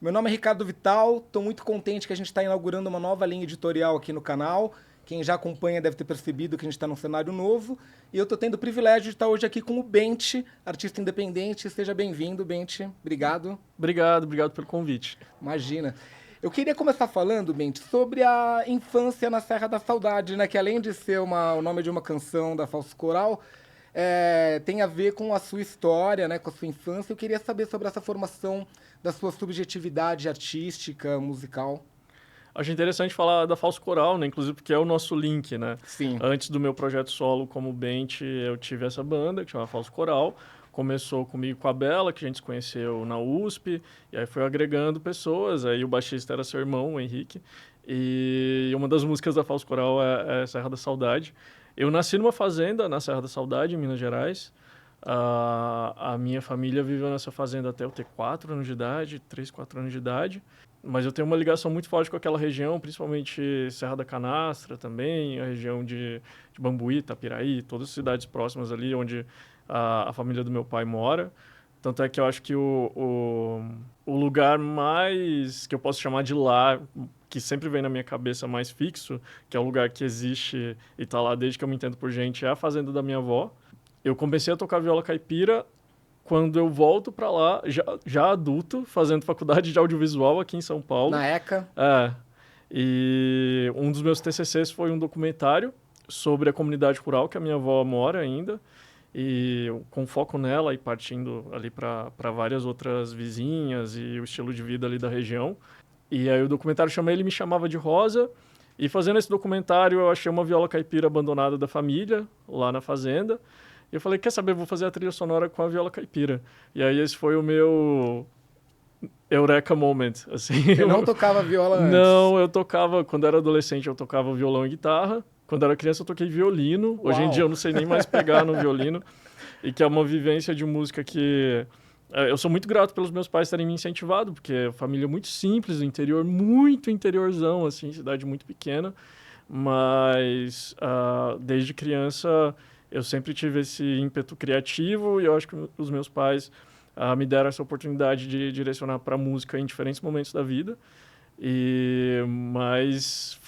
Meu nome é Ricardo Vital, estou muito contente que a gente está inaugurando uma nova linha editorial aqui no canal. Quem já acompanha deve ter percebido que a gente está num cenário novo. E eu estou tendo o privilégio de estar hoje aqui com o Bente, artista independente. Seja bem-vindo, Bente. Obrigado. Obrigado pelo convite. Imagina. Eu queria começar falando, Bente, sobre a infância na Serra da Saudade, né? Que além de ser o nome de uma canção da Falso Coral, tem a ver com a sua história, né? Com a sua infância. Eu queria saber sobre essa formação da sua subjetividade artística, musical. Acho interessante falar da Falso Coral, né? Inclusive porque é o nosso link, né? Sim. Antes do meu projeto solo como Bente, eu tive essa banda que chama Falso Coral. Começou comigo com a Bela, que a gente se conheceu na USP, e aí foi agregando pessoas. Aí o baixista era seu irmão, o Henrique. E uma das músicas da Falso Coral é Serra da Saudade. Eu nasci numa fazenda na Serra da Saudade, em Minas Gerais. A minha família viveu nessa fazenda até eu ter 4 anos de idade, 3, 4 anos de idade. Mas eu tenho uma ligação muito forte com aquela região, principalmente Serra da Canastra também, a região de Bambuí, Itapiraí, todas as cidades próximas ali onde a família do meu pai mora. Tanto é que eu acho que o lugar mais, que eu posso chamar de lar, que sempre vem na minha cabeça mais fixo, que é o lugar que existe e está lá desde que eu me entendo por gente, é a fazenda da minha avó. Eu comecei a tocar viola caipira quando eu volto para lá, já adulto, fazendo faculdade de audiovisual aqui em São Paulo. Na ECA. E um dos meus TCCs foi um documentário sobre a comunidade rural que a minha avó mora ainda, e com foco nela e partindo ali para várias outras vizinhas e o estilo de vida ali da região. E aí o documentário chama Ele Me Chamava de Rosa, e fazendo esse documentário eu achei uma viola caipira abandonada da família, lá na fazenda. E eu falei, quer saber, vou fazer a trilha sonora com a viola caipira. E aí esse foi o meu eureka moment, assim. Você não tocava viola antes? Não, eu tocava, quando era adolescente eu tocava violão e guitarra. Quando era criança eu toquei violino. Uau. Hoje em dia eu não sei nem mais pegar no violino. E que é uma vivência de música que... eu sou muito grato pelos meus pais terem me incentivado, porque é uma família muito simples, do interior, muito interiorzão, assim, cidade muito pequena. Mas desde criança eu sempre tive esse ímpeto criativo, e eu acho que os meus pais me deram essa oportunidade de direcionar para a música em diferentes momentos da vida. Mas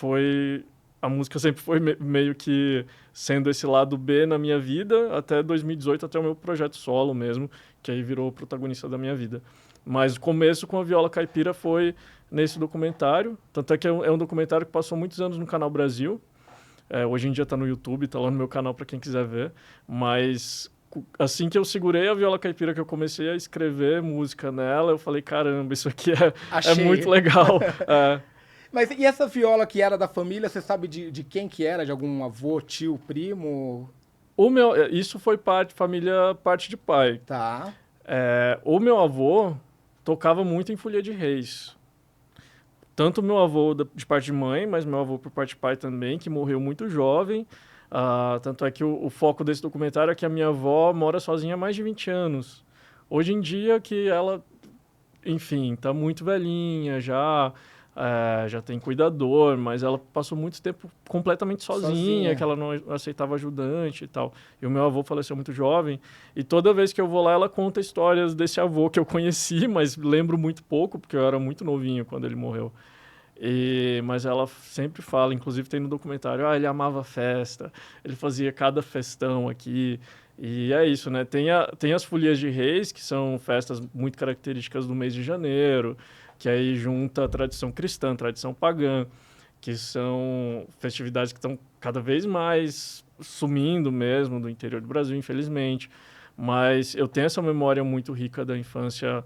a música sempre foi meio que sendo esse lado B na minha vida até 2018, até o meu projeto solo mesmo, que aí virou o protagonista da minha vida. Mas o começo com a viola caipira foi nesse documentário, tanto é que é um documentário que passou muitos anos no Canal Brasil. Hoje em dia está no YouTube, está lá no meu canal para quem quiser ver. Mas assim que eu segurei a viola caipira, que eu comecei a escrever música nela, eu falei, caramba, isso aqui é muito legal. Mas e essa viola que era da família, você sabe de quem que era? De algum avô, tio, primo? Isso foi família parte de pai. Tá. O meu avô tocava muito em Folia de Reis. Tanto meu avô de parte de mãe, mas meu avô por parte de pai também, que morreu muito jovem. Tanto é que o foco desse documentário é que a minha avó mora sozinha há mais de 20 anos. Hoje em dia que ela, enfim, está muito velhinha, já tem cuidador, mas ela passou muito tempo completamente sozinha, que ela não aceitava ajudante e tal. E o meu avô faleceu muito jovem, e toda vez que eu vou lá, ela conta histórias desse avô que eu conheci, mas lembro muito pouco, porque eu era muito novinho quando ele morreu. Mas ela sempre fala, inclusive tem no documentário, ele amava festa, ele fazia cada festão aqui. E é isso, né? Tem as Folias de Reis, que são festas muito características do mês de janeiro, que aí junta a tradição cristã, tradição pagã, que são festividades que estão cada vez mais sumindo mesmo do interior do Brasil, infelizmente. Mas eu tenho essa memória muito rica da infância,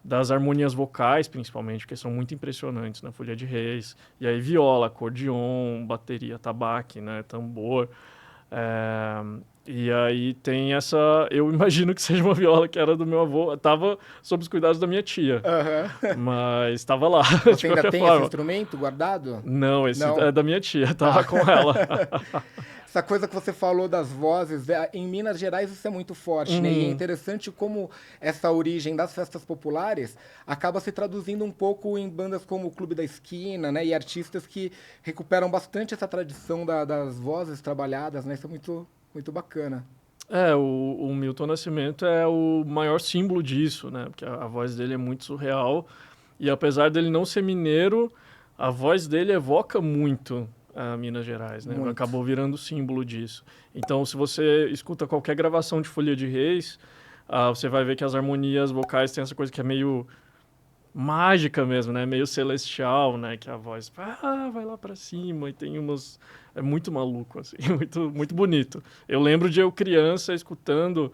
das harmonias vocais, principalmente, porque são muito impressionantes na Folia de Reis. E aí viola, acordeon, bateria, atabaque, né, tambor. E aí tem essa... Eu imagino que seja uma viola que era do meu avô. Estava sob os cuidados da minha tia. Mas estava lá, Você ainda tem esse instrumento guardado? Não, esse é da minha tia. Estava com ela. Essa coisa que você falou das vozes, em Minas Gerais isso é muito forte, né? E é interessante como essa origem das festas populares acaba se traduzindo um pouco em bandas como o Clube da Esquina, né? E artistas que recuperam bastante essa tradição das vozes trabalhadas, né? Isso é muito, muito bacana. O Milton Nascimento é o maior símbolo disso, né? Porque a voz dele é muito surreal. E apesar dele não ser mineiro, a voz dele evoca muito a Minas Gerais, né? Muito. Acabou virando símbolo disso. Então, se você escuta qualquer gravação de Folia de Reis, você vai ver que as harmonias vocais têm essa coisa que é meio mágica mesmo, né? Meio celestial, né? Que a voz vai lá pra cima e tem umas... É muito maluco, assim, muito, muito bonito. Eu lembro de eu criança escutando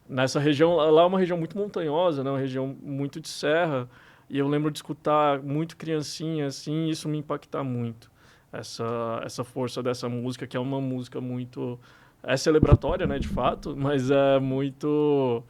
nessa região, lá é uma região muito montanhosa, né? Uma região muito de serra, e eu lembro de escutar muito criancinha, assim, e isso me impactar muito. Essa força dessa música, que é uma música muito... É celebratória, né, de fato, mas é muito...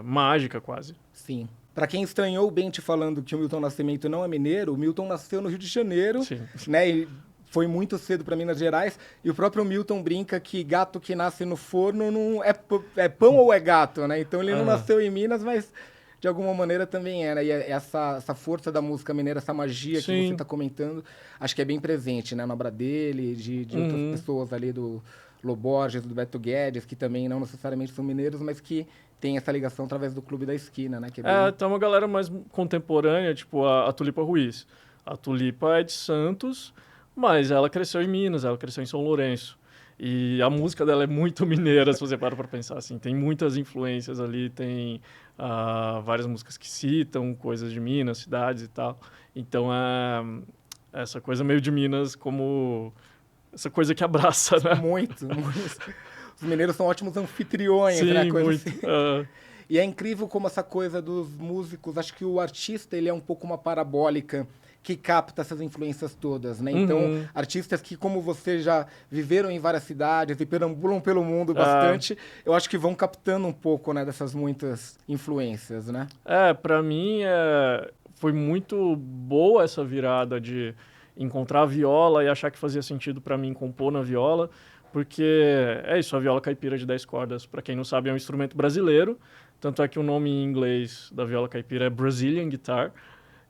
mágica quase. Sim. Para quem estranhou o Bente falando que o Milton Nascimento não é mineiro, o Milton nasceu no Rio de Janeiro, Sim. né? E foi muito cedo para Minas Gerais. E o próprio Milton brinca que gato que nasce no forno não é pão ou é gato, né? Então ele não nasceu em Minas, mas de alguma maneira também é, né? E essa força da música mineira, essa magia que você está comentando, acho que é bem presente, né? Na obra dele, de outras pessoas ali do Loborges, do Beto Guedes, que também não necessariamente são mineiros, mas que tem essa ligação através do Clube da Esquina, né? Que tem uma galera mais contemporânea, tipo a Tulipa Ruiz. A Tulipa é de Santos, mas ela cresceu em Minas, ela cresceu em São Lourenço. E a música dela é muito mineira, se você para pra pensar assim. Tem muitas influências ali, tem várias músicas que citam coisas de Minas, cidades e tal. Então, essa coisa meio de Minas como... Essa coisa que abraça, né? Muito, muito. Os mineiros são ótimos anfitriões, sim, né? Coisa muito. Assim. E é incrível como essa coisa dos músicos, acho que o artista ele é um pouco uma parabólica que capta essas influências todas, né? Então, artistas que, como você, já viveram em várias cidades e perambulam pelo mundo bastante, eu acho que vão captando um pouco, né, dessas muitas influências, né? Pra mim, foi muito boa essa virada de encontrar a viola e achar que fazia sentido para mim compor na viola, porque é isso, a viola caipira de 10 cordas, para quem não sabe, é um instrumento brasileiro, tanto é que o nome em inglês da viola caipira é Brazilian Guitar,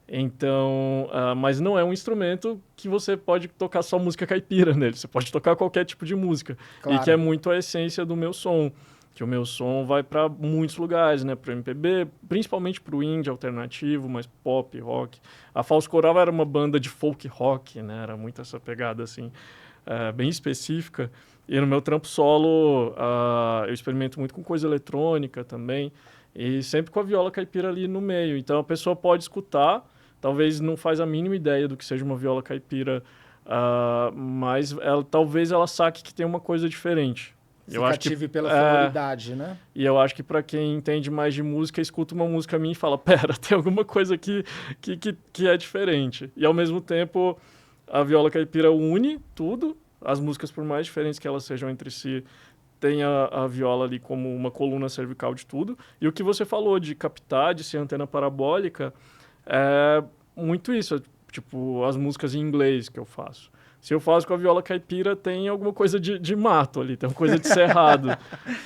então, mas não é um instrumento que você pode tocar só música caipira nele, você pode tocar qualquer tipo de música, Claro. E que é muito a essência do meu som, que o meu som vai para muitos lugares, né, para MPB, principalmente para o indie alternativo, mas pop, rock. A Falso Coral era uma banda de folk rock, né, era muito essa pegada assim, bem específica. E no meu trampo solo, eu experimento muito com coisa eletrônica também, e sempre com a viola caipira ali no meio. Então a pessoa pode escutar, talvez não faz a mínima ideia do que seja uma viola caipira, mas talvez ela saque que tem uma coisa diferente. Se cative pela sonoridade, né? E eu acho que para quem entende mais de música, escuta uma música minha e fala, pera, tem alguma coisa aqui que é diferente. E ao mesmo tempo, a viola caipira une tudo, as músicas, por mais diferentes que elas sejam entre si, tem a viola ali como uma coluna cervical de tudo. E o que você falou de captar, de ser antena parabólica, é muito isso. Tipo, as músicas em inglês que eu faço. Se eu faço com a viola caipira, tem alguma coisa de mato ali, tem uma coisa de cerrado.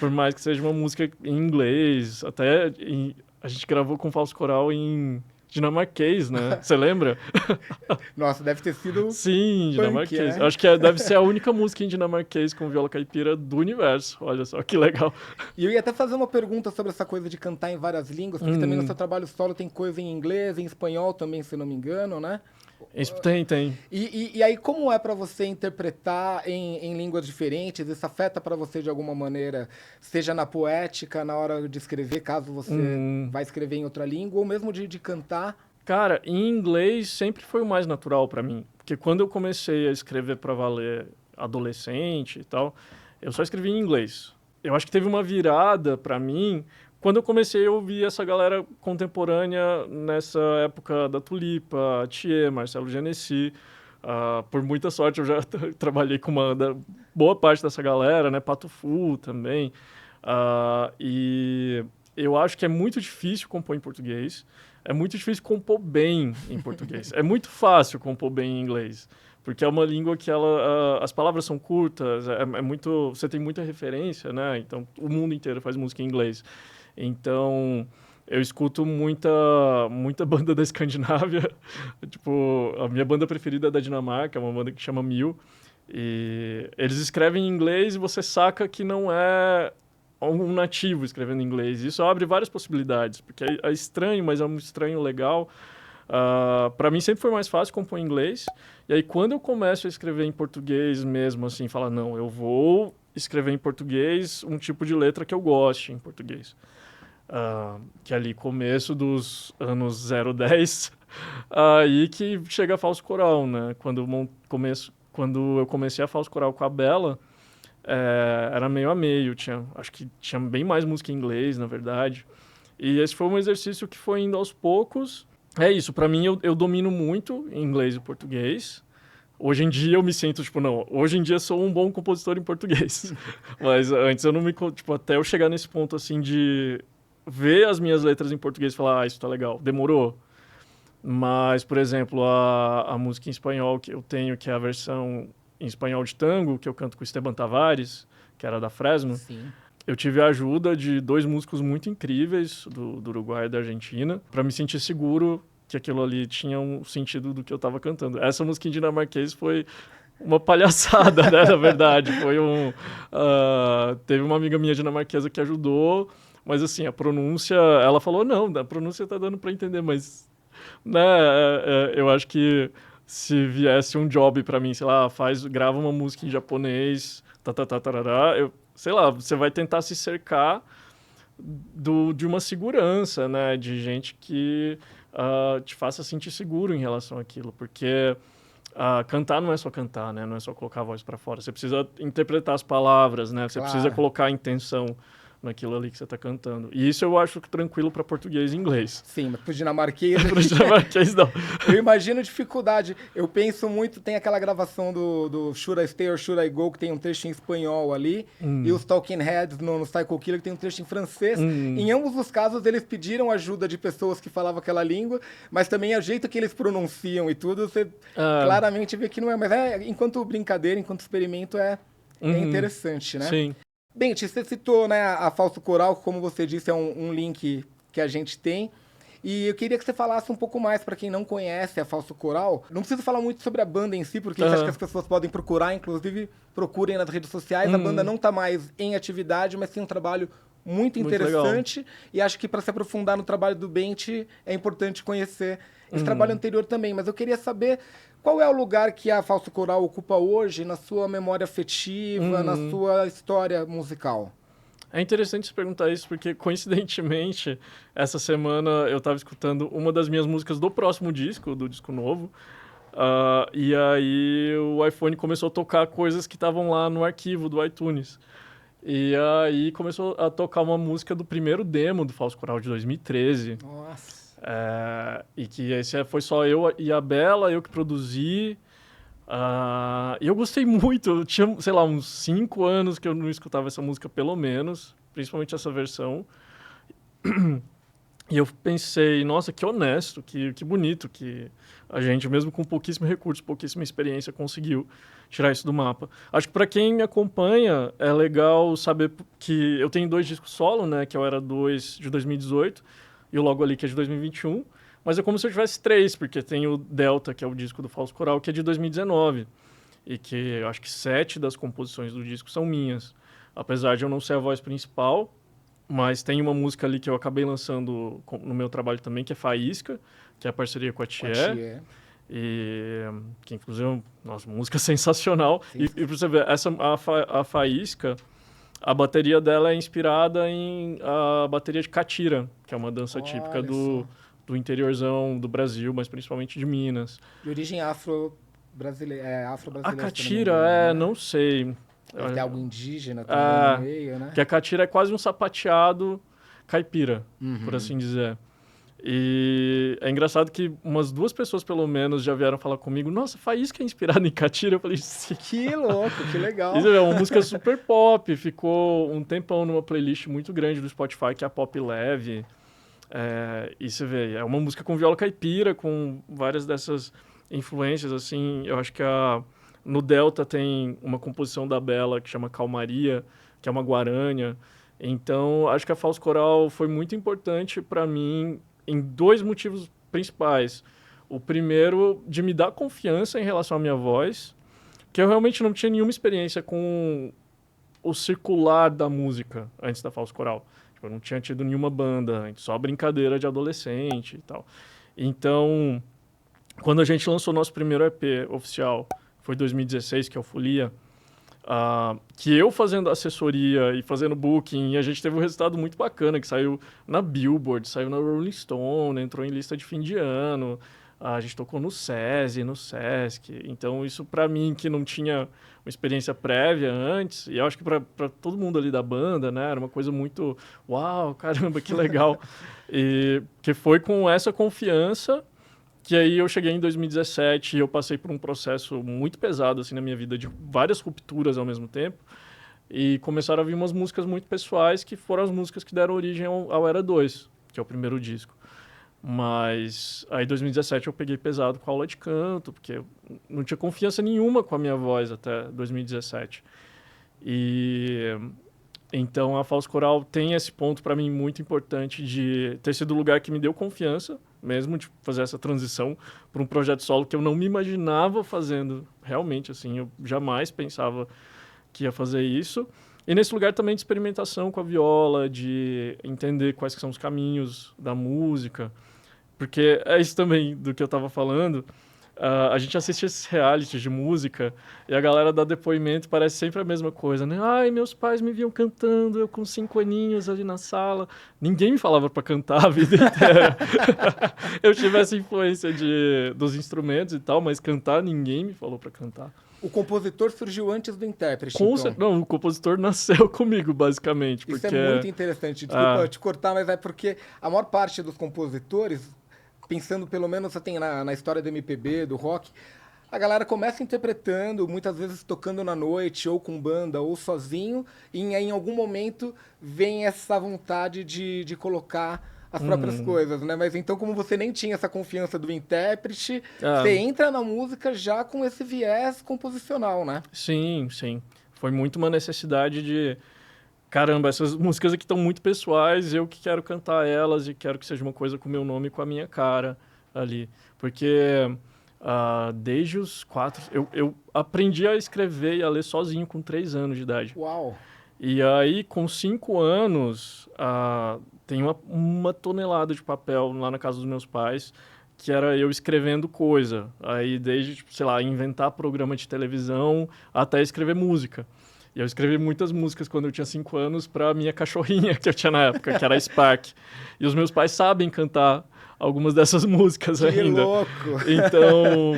Por mais que seja uma música em inglês, a gente gravou com falso coral em dinamarquês, né? Você lembra? Nossa, deve ter sido Sim, dinamarquês. Né? Acho que deve ser a única música em dinamarquês com viola caipira do universo. Olha só, que legal. E eu ia até fazer uma pergunta sobre essa coisa de cantar em várias línguas, porque também no seu trabalho solo tem coisa em inglês, em espanhol também, se não me engano, né? Tem. E aí, como é para você interpretar em línguas diferentes? Isso afeta para você de alguma maneira, seja na poética, na hora de escrever, caso você vai escrever em outra língua, ou mesmo de cantar? Cara, em inglês sempre foi o mais natural para mim. Porque quando eu comecei a escrever para valer adolescente e tal, eu só escrevi em inglês. Eu acho que teve uma virada para mim quando eu comecei a ouvir essa galera contemporânea nessa época da Tulipa, Thier, Marcelo Genesi. Por muita sorte eu já trabalhei com boa parte dessa galera, né? Pato Fu também. E eu acho que é muito difícil compor em português. É muito difícil compor bem em português. É muito fácil compor bem em inglês. Porque é uma língua que as palavras são curtas, você tem muita referência, né? Então, o mundo inteiro faz música em inglês. Então, eu escuto muita banda da Escandinávia. Tipo, a minha banda preferida é da Dinamarca, é uma banda que chama Mil. E eles escrevem em inglês e você saca que não é um nativo escrevendo em inglês. Isso abre várias possibilidades, porque é estranho, mas é um estranho legal. Para mim sempre foi mais fácil compor em inglês. E aí quando eu começo a escrever em português mesmo, assim, falar, não, eu vou escrever em português um tipo de letra que eu goste em português. Que é ali começo dos anos 010, aí que chega a Falso Coral, né? Quando eu comecei a Falso Coral com a Bela, era meio a meio, acho que tinha bem mais música em inglês, na verdade. E esse foi um exercício que foi indo aos poucos. É isso, para mim eu domino muito inglês e português. Hoje em dia eu me sinto, tipo, não, hoje em dia sou um bom compositor em português. Mas antes eu não me, tipo, até eu chegar nesse ponto, assim, de ver as minhas letras em português e falar, isso tá legal, demorou. Mas, por exemplo, a música em espanhol que eu tenho, que é a versão em espanhol de tango, que eu canto com o Esteban Tavares, que era da Fresno. Sim. Eu tive a ajuda de 2 músicos muito incríveis, do Uruguai e da Argentina, para me sentir seguro que aquilo ali tinha um sentido do que eu estava cantando. Essa música em dinamarquês foi uma palhaçada, né, na verdade. Teve uma amiga minha dinamarquesa que ajudou, mas assim, a pronúncia, ela falou, não, a pronúncia tá dando para entender, mas, né, eu acho que se viesse um job para mim, sei lá, grava uma música em japonês, sei lá, você vai tentar se cercar de uma segurança, né? De gente que te faça sentir seguro em relação àquilo. Porque cantar não é só cantar, né? Não é só colocar a voz para fora. Você precisa interpretar as palavras, né? Você precisa colocar a intenção naquilo ali que você está cantando. E isso eu acho tranquilo para português e inglês. Sim, mas pro dinamarquês... Pro dinamarquês, não. Eu imagino dificuldade. Eu penso muito, tem aquela gravação do Should I Stay or Should I Go, que tem um trecho em espanhol ali, e os Talking Heads no Psycho Killer, que tem um trecho em francês. Em ambos os casos, eles pediram ajuda de pessoas que falavam aquela língua, mas também o jeito que eles pronunciam e tudo, você claramente vê que não é. Mas enquanto brincadeira, enquanto experimento, é interessante, né? Sim. Bem, você citou, né, a Falso Coral, que, como você disse, é um link que a gente tem. E eu queria que você falasse um pouco mais para quem não conhece a Falso Coral. Não preciso falar muito sobre a banda em si, porque acho que as pessoas podem procurar, inclusive procurem nas redes sociais. A banda não está mais em atividade, mas tem um trabalho muito interessante. Legal. E acho que para se aprofundar no trabalho do Bente, é importante conhecer esse trabalho anterior também. Mas eu queria saber qual é o lugar que a Falso Coral ocupa hoje na sua memória afetiva, na sua história musical. É interessante você perguntar isso, porque, coincidentemente, essa semana eu estava escutando uma das minhas músicas do próximo disco, do disco novo, e aí o iPhone começou a tocar coisas que estavam lá no arquivo do iTunes. E aí começou a tocar uma música do primeiro demo do Falso Coral de 2013. Nossa! E que esse foi só eu e a Bela, eu que produzi. E eu gostei muito. Eu tinha, sei lá, uns 5 anos que eu não escutava essa música, pelo menos. Principalmente essa versão. E eu pensei, nossa, que honesto, que bonito que a gente, mesmo com pouquíssimo recurso, pouquíssima experiência, conseguiu tirar isso do mapa. Acho que para quem me acompanha, é legal saber que eu tenho 2 discos solo, né? Que é o Era 2 de 2018 e o Logo Ali, que é de 2021. Mas é como se eu tivesse 3, porque tem o Delta, que é o disco do Falso Coral, que é de 2019. E que eu acho que 7 das composições do disco são minhas. Apesar de eu não ser a voz principal, mas tem uma música ali que eu acabei lançando no meu trabalho também, que é Faísca, que é a parceria com a Thier. E que inclusive é uma música sensacional. E pra você ver, a Faísca, a bateria dela é inspirada em a bateria de catira, que é uma dança típica do interiorzão do Brasil, mas principalmente de Minas. De origem afro-brasileira. A catira, não sei. Deve ter algo indígena também no meio, né? Que a catira é quase um sapateado caipira, por assim dizer. E é engraçado que umas 2 pessoas, pelo menos, já vieram falar comigo, nossa, Faísca é inspirada em catira. Eu falei, sim. Que louco, que legal. Isso é uma música super pop, ficou um tempão numa playlist muito grande do Spotify, que é a Pop Leve. E você vê, é uma música com viola caipira, com várias dessas influências, assim. Eu acho que no Delta tem uma composição da Bela que chama Calmaria, que é uma guarânia. Então, acho que a Falso Coral foi muito importante para mim em 2 motivos principais. O primeiro, de me dar confiança em relação à minha voz, que eu realmente não tinha nenhuma experiência com o circular da música antes da Falso Coral. Tipo, eu não tinha tido nenhuma banda antes, só brincadeira de adolescente e tal. Então, quando a gente lançou nosso primeiro EP oficial, foi 2016, que é o Folia, que eu fazendo assessoria e fazendo booking, a gente teve um resultado muito bacana, que saiu na Billboard, saiu na Rolling Stone, entrou em lista de fim de ano, a gente tocou no SESI, no Sesc. Então, isso para mim, que não tinha uma experiência prévia antes, e eu acho que para todo mundo ali da banda, né, era uma coisa muito, uau, caramba, que legal. E que foi com essa confiança que aí eu cheguei em 2017 e eu passei por um processo muito pesado assim na minha vida, de várias rupturas ao mesmo tempo. E começaram a vir umas músicas muito pessoais, que foram as músicas que deram origem ao Era 2, que é o primeiro disco. Mas aí em 2017 eu peguei pesado com a aula de canto, porque eu não tinha confiança nenhuma com a minha voz até 2017. E então a Falso Coral tem esse ponto para mim muito importante de ter sido o lugar que me deu confiança, mesmo de fazer essa transição para um projeto solo que eu não me imaginava fazendo realmente, assim, eu jamais pensava que ia fazer isso. E nesse lugar também de experimentação com a viola, de entender quais que são os caminhos da música, porque é isso também do que eu estava falando. A gente assiste esses realities de música e a galera dá depoimento, parece sempre a mesma coisa, né? Ai, meus pais me viam cantando, eu com 5 aninhos ali na sala. Ninguém me falava para cantar a vida inteira. Eu tive essa influência dos instrumentos e tal, mas cantar, ninguém me falou para cantar. O compositor surgiu antes do intérprete, então. Não, o compositor nasceu comigo, basicamente. Isso porque... é muito interessante. Desculpa te cortar, mas é porque a maior parte dos compositores, pensando pelo menos assim, na história do MPB, do rock, a galera começa interpretando, muitas vezes tocando na noite, ou com banda, ou sozinho, e em algum momento vem essa vontade de colocar as próprias coisas, né? Mas então, como você nem tinha essa confiança do intérprete, você entra na música já com esse viés composicional, né? Sim, sim. Foi muito uma necessidade de... Caramba, essas músicas aqui estão muito pessoais, eu que quero cantar elas e quero que seja uma coisa com o meu nome e com a minha cara ali. Porque desde os 4... Eu aprendi a escrever e a ler sozinho com 3 anos de idade. Uau! E aí, com 5 anos, tem uma tonelada de papel lá na casa dos meus pais, que era eu escrevendo coisa. Aí, desde, tipo, sei lá, inventar programa de televisão até escrever música. E eu escrevi muitas músicas quando eu tinha 5 anos para minha cachorrinha que eu tinha na época, que era a Spark. E os meus pais sabem cantar algumas dessas músicas que ainda. Louco! Então,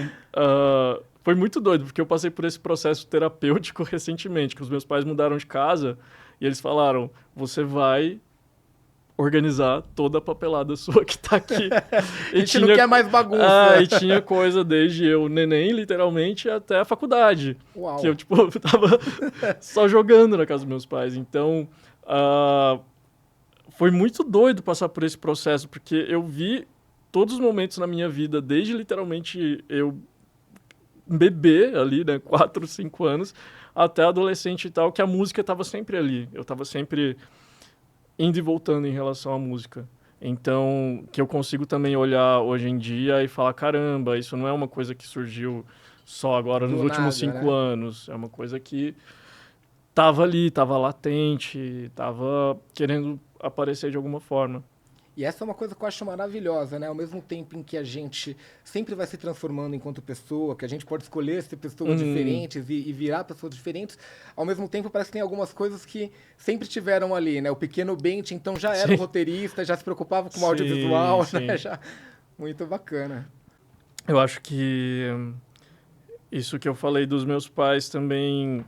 foi muito doido, porque eu passei por esse processo terapêutico recentemente, que os meus pais mudaram de casa e eles falaram, você vai organizar toda a papelada sua que tá aqui. A gente não quer mais bagunça. E tinha coisa desde eu neném, literalmente, até a faculdade. Uau. Que eu, tipo, tava só jogando na casa dos meus pais. Então, foi muito doido passar por esse processo, porque eu vi todos os momentos na minha vida, desde literalmente eu bebê ali, né, 4, 5 anos, até adolescente e tal, que a música tava sempre ali. Eu tava sempre indo e voltando em relação à música. Então, que eu consigo também olhar hoje em dia e falar, caramba, isso não é uma coisa que surgiu só agora nos últimos 5 anos. É uma coisa que estava ali, estava latente, estava querendo aparecer de alguma forma. E essa é uma coisa que eu acho maravilhosa, né? Ao mesmo tempo em que a gente sempre vai se transformando enquanto pessoa, que a gente pode escolher ser pessoas diferentes e virar pessoas diferentes, ao mesmo tempo parece que tem algumas coisas que sempre tiveram ali, né? O pequeno Bente, então, já era um roteirista, já se preocupava com o audiovisual, né? Já... Muito bacana. Eu acho que isso que eu falei dos meus pais também...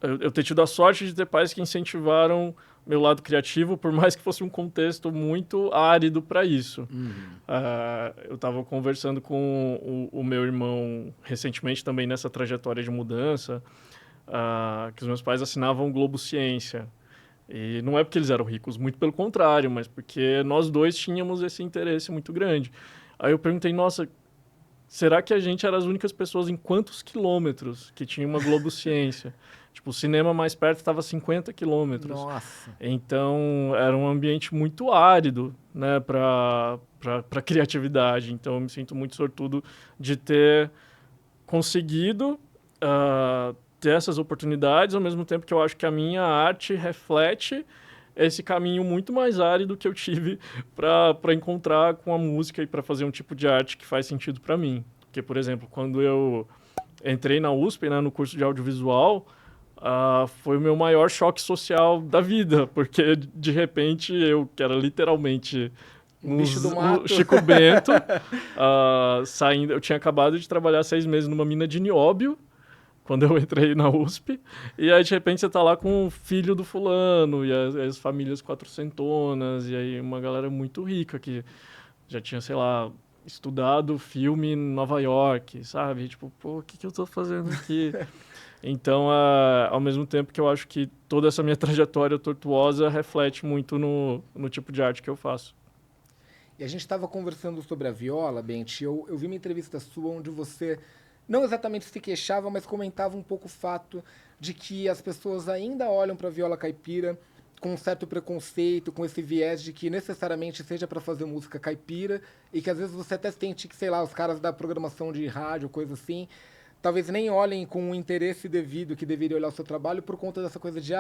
Eu ter tido a sorte de ter pais que incentivaram meu lado criativo, por mais que fosse um contexto muito árido para isso. Eu estava conversando com o meu irmão recentemente também nessa trajetória de mudança, que os meus pais assinavam o Globo Ciência. E não é porque eles eram ricos, muito pelo contrário, mas porque nós dois tínhamos esse interesse muito grande. Aí eu perguntei, nossa, será que a gente era as únicas pessoas em quantos quilômetros que tinha uma Globo Ciência? Tipo, o cinema mais perto estava a 50 quilômetros. Nossa! Então, era um ambiente muito árido, né, para criatividade. Então, eu me sinto muito sortudo de ter conseguido ter essas oportunidades, ao mesmo tempo que eu acho que a minha arte reflete esse caminho muito mais árido que eu tive para encontrar com a música e para fazer um tipo de arte que faz sentido para mim. Porque, por exemplo, quando eu entrei na USP, né, no curso de audiovisual, foi o meu maior choque social da vida, porque de repente eu, que era literalmente um bicho do mato. Chico Bento, saindo, eu tinha acabado de trabalhar 6 meses numa mina de nióbio, quando eu entrei na USP, e aí de repente você tá lá com o filho do fulano, e as famílias quatrocentonas, e aí uma galera muito rica que já tinha, sei lá, estudado filme em Nova York, sabe? Tipo, pô, o que eu tô fazendo aqui? Então, ao mesmo tempo que eu acho que toda essa minha trajetória tortuosa reflete muito no tipo de arte que eu faço. E a gente estava conversando sobre a viola, Bente, eu vi uma entrevista sua onde você não exatamente se queixava, mas comentava um pouco o fato de que as pessoas ainda olham para a viola caipira com um certo preconceito, com esse viés de que necessariamente seja para fazer música caipira e que às vezes você até sente que, sei lá, os caras da programação de rádio, coisa assim, talvez nem olhem com o interesse devido que deveria olhar o seu trabalho por conta dessa coisa de,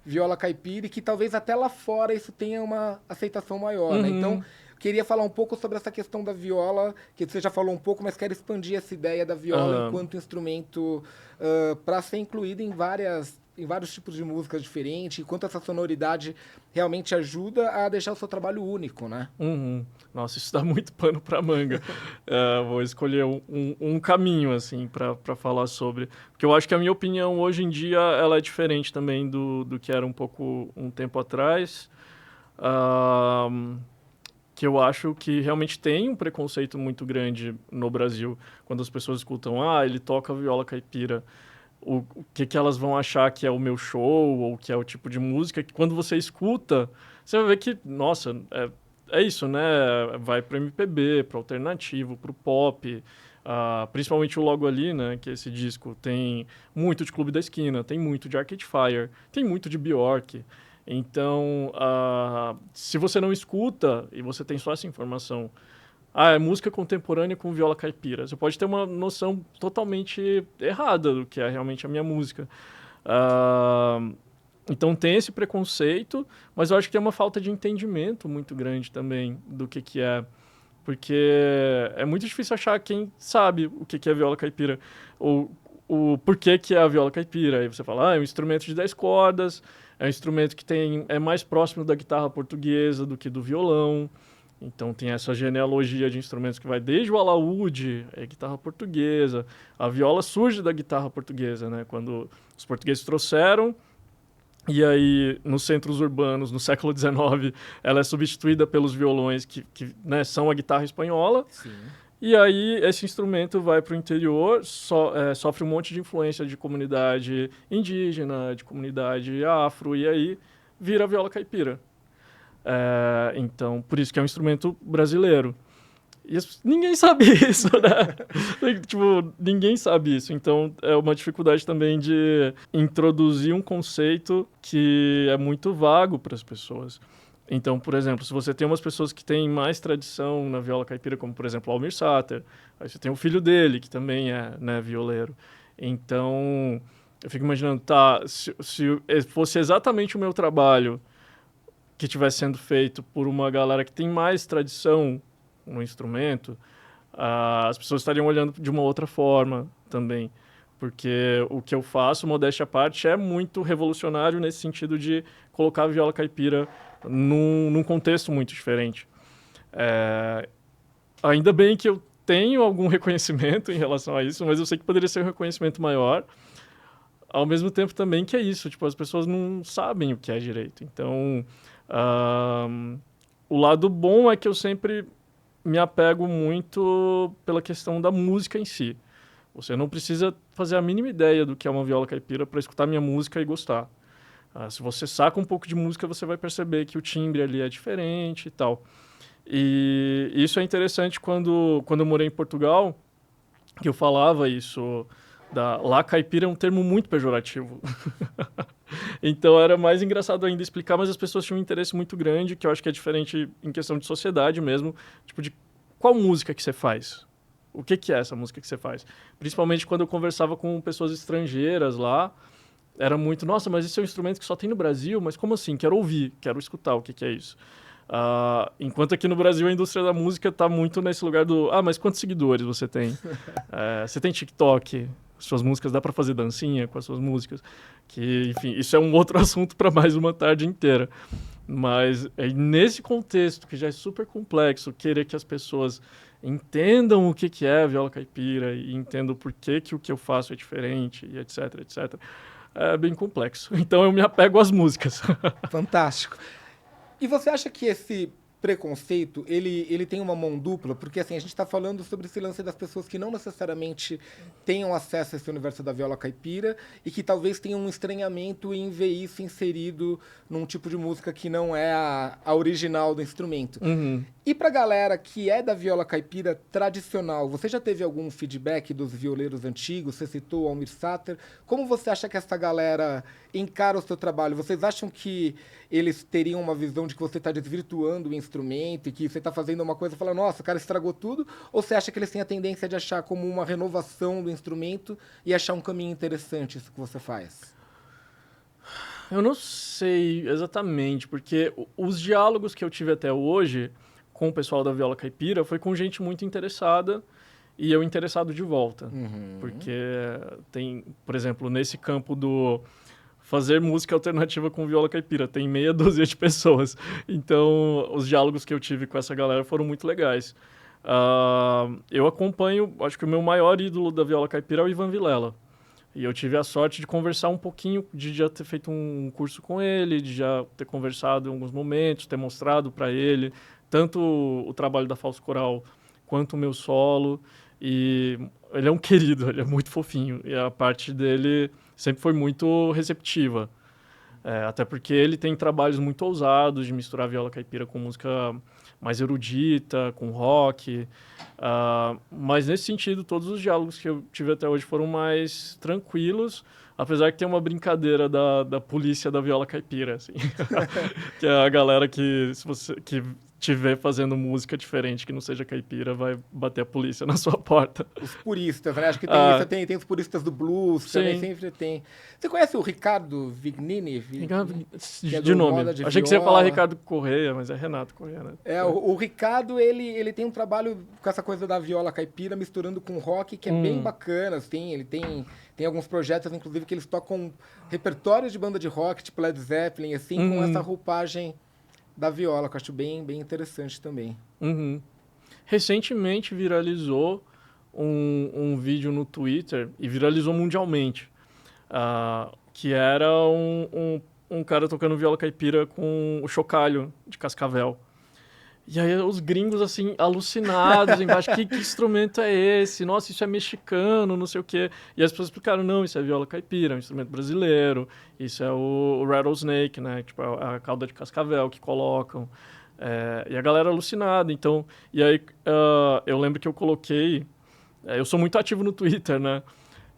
viola caipira, e que talvez até lá fora isso tenha uma aceitação maior, né? Então, queria falar um pouco sobre essa questão da viola, que você já falou um pouco, mas quero expandir essa ideia da viola enquanto instrumento para ser incluído em vários tipos de músicas diferentes, enquanto essa sonoridade realmente ajuda a deixar o seu trabalho único, né? Nossa, isso dá muito pano para manga. Vou escolher um caminho, assim, para falar sobre. Porque eu acho que a minha opinião hoje em dia ela é diferente também do que era um tempo atrás. Que eu acho que realmente tem um preconceito muito grande no Brasil quando as pessoas escutam, ele toca viola caipira. O que elas vão achar que é o meu show ou que é o tipo de música que quando você escuta, você vai ver que, nossa, é isso, né? Vai para MPB, para alternativo, para o pop, principalmente o Logo Ali, né? Que esse disco tem muito de Clube da Esquina, tem muito de Arcade Fire, tem muito de Bjork. Então, se você não escuta e você tem só essa informação, é música contemporânea com viola caipira, você pode ter uma noção totalmente errada do que é realmente a minha música. Então tem esse preconceito, mas eu acho que tem uma falta de entendimento muito grande também do que é. Porque é muito difícil achar quem sabe o que é viola caipira, ou o porquê que é a viola caipira. Aí você fala, é um instrumento de 10 cordas, é um instrumento que é mais próximo da guitarra portuguesa do que do violão. Então tem essa genealogia de instrumentos que vai desde o alaúde, guitarra portuguesa. A viola surge da guitarra portuguesa, né? Quando os portugueses trouxeram, e aí nos centros urbanos, no século XIX, ela é substituída pelos violões que né, são a guitarra espanhola. Sim. E aí esse instrumento vai para o interior, sofre um monte de influência de comunidade indígena, de comunidade afro, e aí vira a viola caipira. Então, por isso que é um instrumento brasileiro. E ninguém sabe isso, né? Tipo, ninguém sabe isso. Então, é uma dificuldade também de introduzir um conceito que é muito vago para as pessoas. Então, por exemplo, se você tem umas pessoas que têm mais tradição na viola caipira, como, por exemplo, Almir Sater, aí você tem o filho dele, que também é, né, violeiro. Então, eu fico imaginando, se fosse exatamente o meu trabalho que estivesse sendo feito por uma galera que tem mais tradição no instrumento, as pessoas estariam olhando de uma outra forma também. Porque o que eu faço, modéstia à parte, é muito revolucionário nesse sentido de colocar a viola caipira num contexto muito diferente. Ainda bem que eu tenho algum reconhecimento em relação a isso, mas eu sei que poderia ser um reconhecimento maior. Ao mesmo tempo também que é isso, tipo, as pessoas não sabem o que é direito. Então, o lado bom é que eu sempre me apego muito pela questão da música em si. Você não precisa fazer a mínima ideia do que é uma viola caipira para escutar minha música e gostar. Se você saca um pouco de música, você vai perceber que o timbre ali é diferente e tal. E isso é interessante quando eu morei em Portugal, que eu falava isso. Lá caipira é um termo muito pejorativo. Então era mais engraçado ainda explicar, mas as pessoas tinham um interesse muito grande, que eu acho que é diferente em questão de sociedade mesmo, tipo de qual música que você faz. o que que é essa música que você faz? Principalmente quando eu conversava com pessoas estrangeiras lá, era muito, nossa, mas esse é um instrumento que só tem no Brasil, mas como assim? Quero ouvir, quero escutar o que que é isso. Enquanto aqui no Brasil a indústria da música está muito nesse lugar do, mas quantos seguidores você tem? Você tem TikTok? Suas músicas, dá para fazer dancinha com as suas músicas? Que, enfim, isso é um outro assunto para mais uma tarde inteira. Mas nesse contexto, que já é super complexo, querer que as pessoas entendam o que que é viola caipira e entendam por que que o que eu faço é diferente, e etc, etc, é bem complexo. Então eu me apego às músicas. Fantástico. E você acha que esse preconceito, ele tem uma mão dupla? Porque assim, a gente está falando sobre esse lance das pessoas que não necessariamente tenham acesso a esse universo da viola caipira e que talvez tenham um estranhamento em ver isso inserido num tipo de música que não é a original do instrumento. Uhum. E pra galera que é da viola caipira tradicional, você já teve algum feedback dos violeiros antigos? Você citou o Almir Sater. Como você acha que essa galera encara o seu trabalho? Vocês acham que eles teriam uma visão de que você está desvirtuando o instrumento e que você está fazendo uma coisa e fala, nossa, o cara estragou tudo? Ou você acha que eles têm a tendência de achar como uma renovação do instrumento e achar um caminho interessante isso que você faz? Eu não sei exatamente, porque os diálogos que eu tive até hoje com o pessoal da viola caipira foi com gente muito interessada e eu interessado de volta. Uhum. Porque tem, por exemplo, nesse campo do fazer música alternativa com viola caipira, tem meia dúzia de pessoas. Então, os diálogos que eu tive com essa galera foram muito legais. Eu acompanho, acho que o meu maior ídolo da viola caipira é o Ivan Vilela. E eu tive a sorte de conversar um pouquinho, de já ter feito um curso com ele, de já ter conversado em alguns momentos, ter mostrado para ele tanto o trabalho da Falso Coral quanto o meu solo. E ele é um querido, ele é muito fofinho. E a parte dele sempre foi muito receptiva. Até porque ele tem trabalhos muito ousados de misturar viola caipira com música mais erudita, com rock. Mas nesse sentido, todos os diálogos que eu tive até hoje foram mais tranquilos, apesar que tem uma brincadeira da polícia da viola caipira, assim. Que é a galera que, se você que te vê fazendo música diferente que não seja caipira, vai bater a polícia na sua porta. Os puristas, né? Acho que tem isso, tem os puristas do blues, também sempre tem. Você conhece o Ricardo Vignini? De nome. Achei que você ia falar Ricardo Correia, mas é Renato Correia, né? O Ricardo, ele tem um trabalho com essa coisa da viola caipira, misturando com rock, que é bem bacana, assim. Ele tem alguns projetos, inclusive, que eles tocam repertórios de banda de rock, tipo Led Zeppelin, assim, com essa roupagem da viola, que eu acho bem interessante também. Recentemente viralizou um vídeo no Twitter, e viralizou mundialmente, que era um cara tocando viola caipira com o chocalho de Cascavel. E aí os gringos, assim, alucinados embaixo, que instrumento é esse? Nossa, isso é mexicano, não sei o quê. E as pessoas explicaram, não, isso é viola caipira, é um instrumento brasileiro, isso é o rattlesnake, né? Tipo, a cauda de cascavel que colocam. E a galera alucinada, então... E aí eu lembro que eu coloquei... eu sou muito ativo no Twitter, né?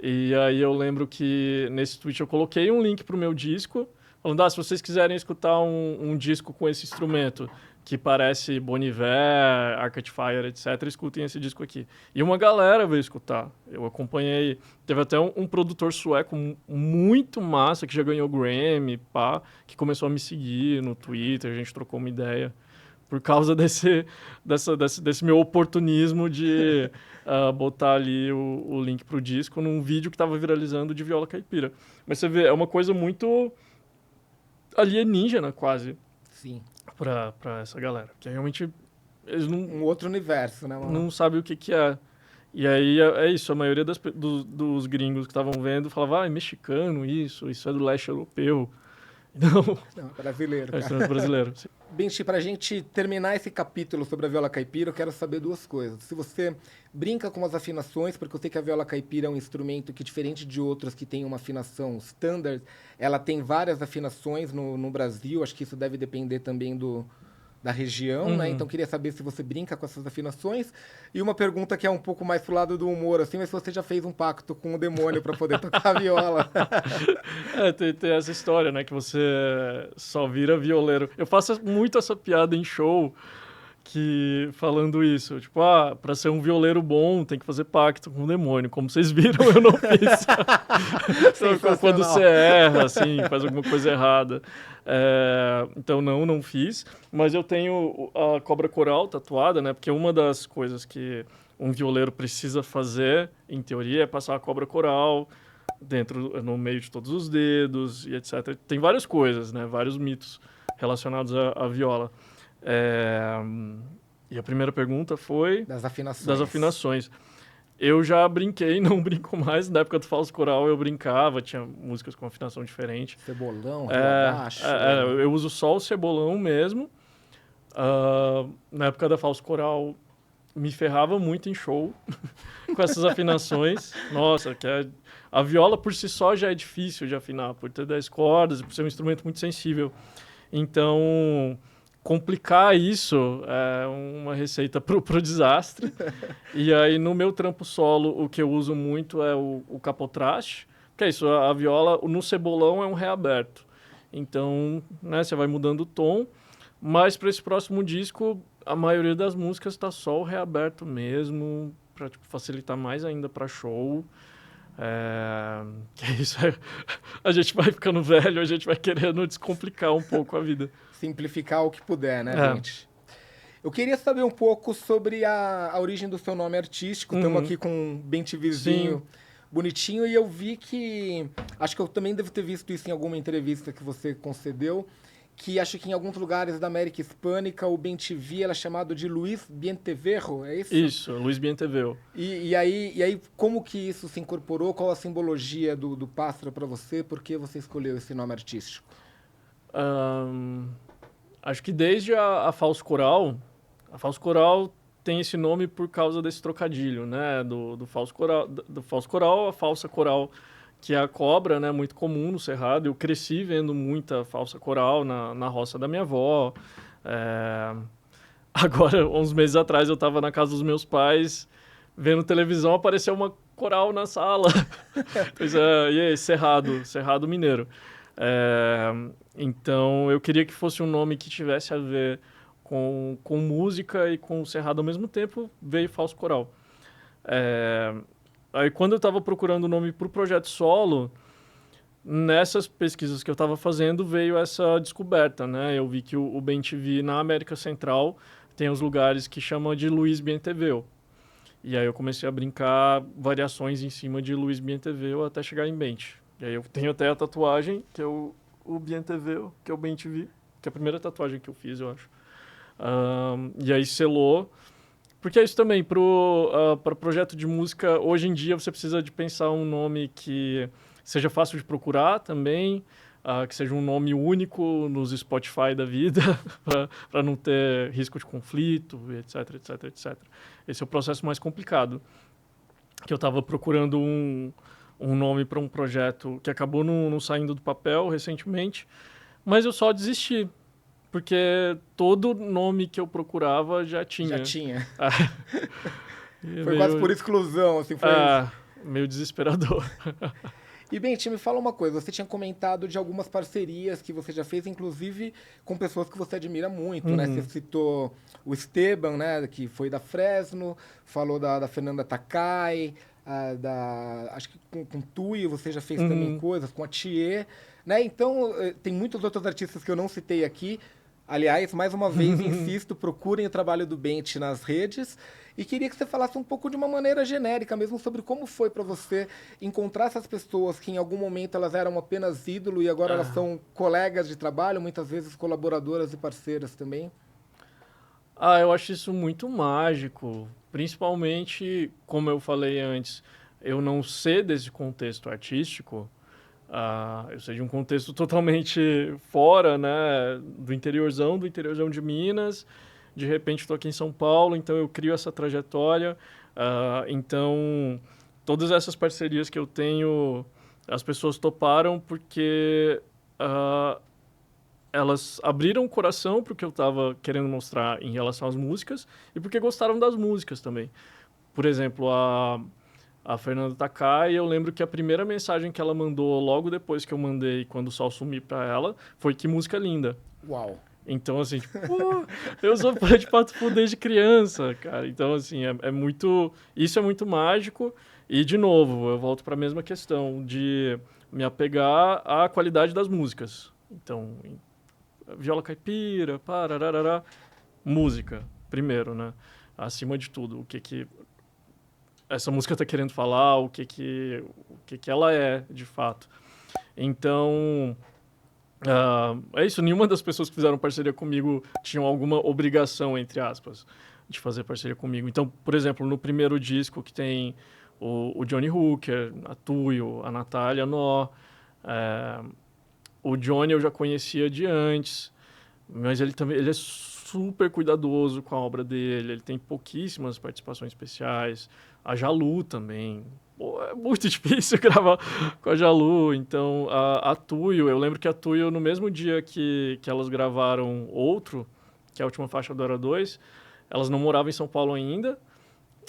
E aí eu lembro que nesse tweet eu coloquei um link pro meu disco, falando, se vocês quiserem escutar um disco com esse instrumento que parece Bon Iver, Arcade Fire, etc., escutem esse disco aqui. E uma galera veio escutar. Eu acompanhei... Teve até um produtor sueco muito massa, que já ganhou Grammy, que começou a me seguir no Twitter, a gente trocou uma ideia por causa desse meu oportunismo de botar ali o link pro disco num vídeo que estava viralizando de viola caipira. Mas você vê, é uma coisa muito alienígena, quase. Sim. Pra essa galera. Que realmente eles não... Um outro universo, né, mano? Não sabem o que é. E aí é isso, a maioria dos gringos que estavam vendo falava, é mexicano isso é do leste europeu. Não, brasileiro. É brasileiro. Benchi, pra gente terminar esse capítulo sobre a viola caipira, eu quero saber duas coisas. Se você brinca com as afinações, porque eu sei que a viola caipira é um instrumento que, diferente de outros que tem uma afinação standard, ela tem várias afinações no Brasil, acho que isso deve depender também da região, né? Então, queria saber se você brinca com essas afinações. E uma pergunta que é um pouco mais pro lado do humor, assim, mas se você já fez um pacto com o demônio para poder tocar a viola. Tem essa história, né? Que você só vira violeiro. Eu faço muito essa piada em show, que falando isso, tipo, para ser um violeiro bom tem que fazer pacto com o demônio. Como vocês viram, eu não fiz. Então, quando você erra, assim, faz alguma coisa errada. Então, não fiz. Mas eu tenho a cobra coral tatuada, né? Porque uma das coisas que um violeiro precisa fazer, em teoria, é passar a cobra coral no meio de todos os dedos e etc. Tem várias coisas, né? Vários mitos relacionados à viola. E a primeira pergunta foi... Das afinações. Das afinações. Eu já brinquei, não brinco mais. Na época do falso coral eu brincava, tinha músicas com afinação diferente. Cebolão, abaixo. Eu uso só o cebolão mesmo. Na época da falso coral me ferrava muito em show com essas afinações. Nossa, a viola por si só já é difícil de afinar, por ter 10 cordas e por ser um instrumento muito sensível. Então, complicar isso é uma receita pro desastre. E aí, no meu trampo solo, o que eu uso muito é o capotraste, que é isso, a viola no cebolão é um ré aberto. Então, né, você vai mudando o tom, mas para esse próximo disco, a maioria das músicas está só o ré aberto mesmo, para facilitar mais ainda para show. Que é isso, a gente vai ficando velho, a gente vai querendo descomplicar um pouco a vida. Simplificar o que puder, né, gente? Eu queria saber um pouco sobre a origem do seu nome artístico. Estamos aqui com um bem-te-vizinho bonitinho e eu vi que... Acho que eu também devo ter visto isso em alguma entrevista que você concedeu, que acho que em alguns lugares da América Hispânica o bem-te-vi era chamado de Luis Bienteverro, é isso? Isso, Luis Bienteverro. E aí, como que isso se incorporou? Qual a simbologia do pássaro para você? Por que você escolheu esse nome artístico? Acho que desde a falso coral tem esse nome por causa desse trocadilho, né? Do falso coral, a falsa coral, que é a cobra, né? Muito comum no Cerrado. Eu cresci vendo muita falsa coral na roça da minha avó. Agora, uns meses atrás, eu estava na casa dos meus pais, vendo televisão, apareceu uma coral na sala. Pois e aí, Cerrado Mineiro. Então, eu queria que fosse um nome que tivesse a ver com música e com o Cerrado ao mesmo tempo, veio falso coral. Aí, quando eu estava procurando o nome para o projeto solo, nessas pesquisas que eu estava fazendo, veio essa descoberta, né? Eu vi que o bem-te-vi na América Central tem os lugares que chamam de Luis Bienteverro. E aí eu comecei a brincar variações em cima de Luis Bienteverro até chegar em Bente. E aí eu tenho até a tatuagem, que é o Bienteverro, que é o bem-te-vi, que é a primeira tatuagem que eu fiz, eu acho. E aí selou. Porque é isso também, para projeto de música, hoje em dia você precisa de pensar um nome que seja fácil de procurar também, que seja um nome único nos Spotify da vida, para não ter risco de conflito, etc, etc, etc. Esse é o processo mais complicado. Que eu estava procurando um nome para um projeto que acabou não saindo do papel recentemente, mas eu só desisti. Porque todo nome que eu procurava já tinha. Já tinha. Foi quase por exclusão, assim, foi meio desesperador. E, Bente, me fala uma coisa, você tinha comentado de algumas parcerias que você já fez, inclusive com pessoas que você admira muito, né? Você citou o Esteban, né, que foi da Fresno, falou da Fernanda Takai, acho que com Tui você já fez também coisas, com a Thier, né? Então, tem muitos outros artistas que eu não citei aqui. Aliás, mais uma vez, insisto, procurem o trabalho do Bente nas redes. E queria que você falasse um pouco de uma maneira genérica mesmo sobre como foi para você encontrar essas pessoas que em algum momento elas eram apenas ídolo e agora elas são colegas de trabalho, muitas vezes colaboradoras e parceiras também. Eu acho isso muito mágico. Principalmente, como eu falei antes, eu não sei desse contexto artístico. Eu sei de um contexto totalmente fora, né, do interiorzão de Minas. De repente estou aqui em São Paulo, então eu crio essa trajetória. Então, todas essas parcerias que eu tenho, as pessoas toparam porque elas abriram o coração para o que eu estava querendo mostrar em relação às músicas e porque gostaram das músicas também. Por exemplo, a Fernanda Takai, eu lembro que a primeira mensagem que ela mandou logo depois que eu mandei Quando o Sol Sumir para ela foi: que música linda. Uau! Então, assim, tipo, pô, eu sou fã de Pato Fu desde criança, cara. Então, assim, é muito... Isso é muito mágico. E, de novo, eu volto para a mesma questão de me apegar à qualidade das músicas. Então, viola caipira, pararará, música, primeiro, né? Acima de tudo, o que que essa música tá querendo falar, o que que ela é, de fato. Então, é isso, nenhuma das pessoas que fizeram parceria comigo tinham alguma obrigação, entre aspas, de fazer parceria comigo. Então, por exemplo, no primeiro disco que tem o Johnny Hooker, a Tuyo, a Natália Nó, o Johnny eu já conhecia de antes, mas ele é super cuidadoso com a obra dele, ele tem pouquíssimas participações especiais, a Jalu também. Pô, é muito difícil gravar com a Jalu, então a Tuyo, eu lembro que a Tuyo, no mesmo dia que elas gravaram Outro, que é a última faixa do Era 2, elas não moravam em São Paulo ainda,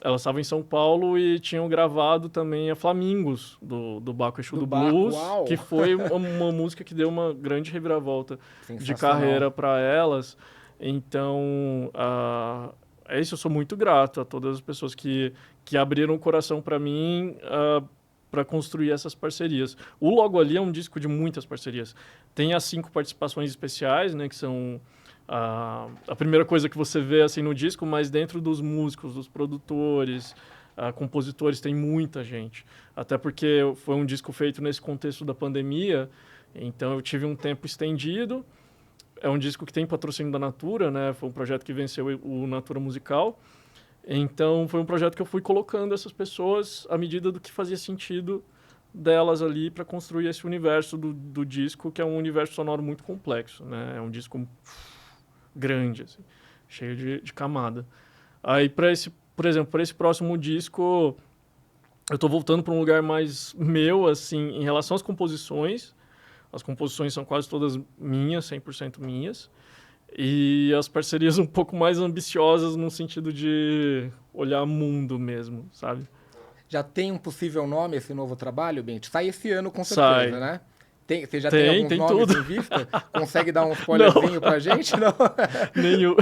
elas estavam em São Paulo e tinham gravado também a Flamingos, do Baco Exu do Blues, Uau. que foi uma música que deu uma grande reviravolta de Sensacional. carreira para elas. Então, é isso, eu sou muito grato a todas as pessoas que abriram o coração para mim para construir essas parcerias. O Logo Ali é um disco de muitas parcerias. Tem as 5 participações especiais, né, que são a primeira coisa que você vê assim no disco, mas dentro dos músicos, dos produtores, compositores, tem muita gente. Até porque foi um disco feito nesse contexto da pandemia, então eu tive um tempo estendido. É um disco que tem patrocínio da Natura, né? Foi um projeto que venceu o Natura Musical. Então, foi um projeto que eu fui colocando essas pessoas à medida do que fazia sentido delas ali para construir esse universo do disco, que é um universo sonoro muito complexo, né? É um disco grande, assim, cheio de camada. Aí, por exemplo, para esse próximo disco, eu estou voltando para um lugar mais meu, assim, em relação às composições. As composições são quase todas minhas, 100% minhas. E as parcerias um pouco mais ambiciosas no sentido de olhar mundo mesmo, sabe? Já tem um possível nome esse novo trabalho, Bent? Sai esse ano com Sai. certeza, né? Você já tem alguns nomes tudo. em vista? Consegue dar um spoilerzinho pra gente? Não? Nenhum.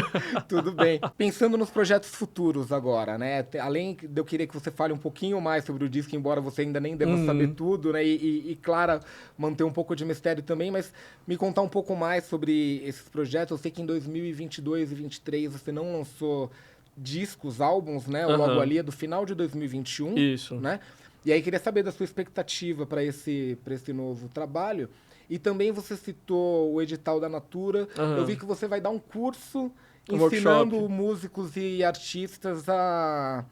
Tudo bem. Pensando nos projetos futuros agora, né? Além de eu querer que você fale um pouquinho mais sobre o disco, embora você ainda nem deva saber tudo, né? E Clara, manter um pouco de mistério também, mas me contar um pouco mais sobre esses projetos. Eu sei que em 2022 e 2023 você não lançou discos, álbuns, né? O Logo Ali é do final de 2021. Isso. Né? E aí queria saber da sua expectativa para esse novo trabalho. E também você citou o edital da Natura. Eu vi que você vai dar um curso ensinando workshop. músicos e artistas a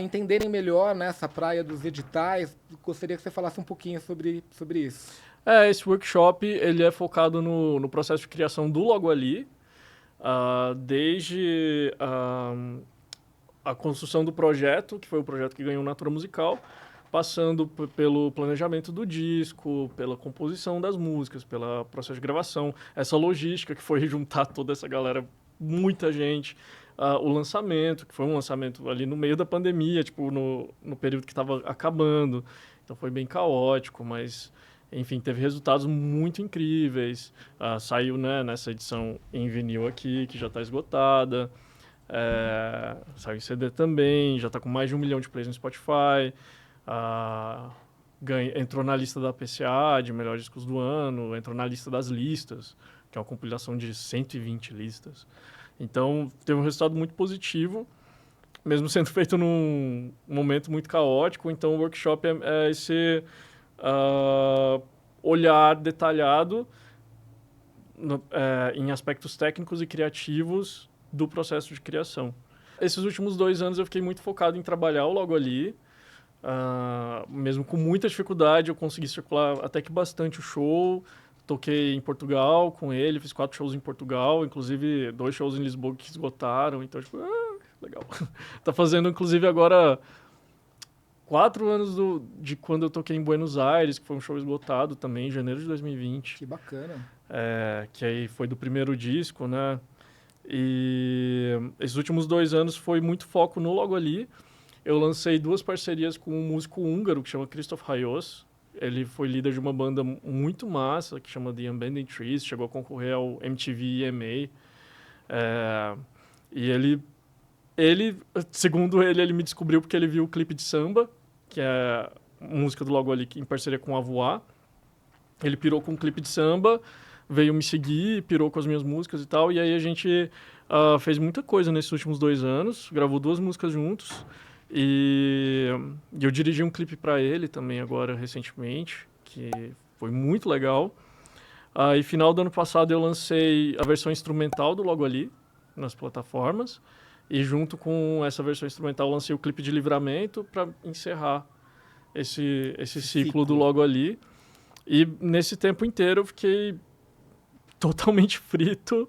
entenderem melhor, né, essa praia dos editais. Gostaria que você falasse um pouquinho sobre isso. Esse workshop ele é focado no processo de criação do Logo Ali, desde a construção do projeto, que foi o projeto que ganhou Natura Musical, passando pelo planejamento do disco, pela composição das músicas, pelo processo de gravação, essa logística que foi juntar toda essa galera, muita gente, o lançamento, que foi um lançamento ali no meio da pandemia, tipo, no período que estava acabando, então foi bem caótico, mas, enfim, teve resultados muito incríveis, saiu, né, nessa edição em vinil aqui, que já está esgotada, saiu em CD também, já está com mais de 1 milhão de plays no Spotify, entrou na lista da PCA de melhores discos do ano, entrou na lista das listas, que é uma compilação de 120 listas. Então, teve um resultado muito positivo, mesmo sendo feito num momento muito caótico. Então, o workshop é esse olhar detalhado em aspectos técnicos e criativos do processo de criação. Esses últimos 2 anos eu fiquei muito focado em trabalhar o Logo Ali. Mesmo com muita dificuldade, eu consegui circular até que bastante o show. Toquei em Portugal com ele, fiz 4 shows em Portugal, inclusive 2 shows em Lisboa que esgotaram. Então, tipo, legal. Tá fazendo, inclusive, agora 4 anos de quando eu toquei em Buenos Aires, que foi um show esgotado também, em janeiro de 2020. Que bacana. Que aí foi do primeiro disco, né? E esses últimos 2 anos foi muito foco no Logo Ali. Eu lancei 2 parcerias com um músico húngaro que chama Christoph Hayos. Ele foi líder de uma banda muito massa, que chama The Abandoned Trees, chegou a concorrer ao MTV EMA. E ele, segundo ele me descobriu porque ele viu o clipe de Samba, que é música do Logo Ali, em parceria com a Voix. Ele pirou com um clipe de samba, veio me seguir, pirou com as minhas músicas e tal. E aí a gente fez muita coisa nesses últimos 2 anos, gravou 2 músicas juntos. E eu dirigi um clipe para ele também agora, recentemente, que foi muito legal. E final do ano passado eu lancei a versão instrumental do Logo Ali nas plataformas. E junto com essa versão instrumental eu lancei o clipe de Livramento para encerrar esse ciclo do Logo Ali. E nesse tempo inteiro eu fiquei totalmente frito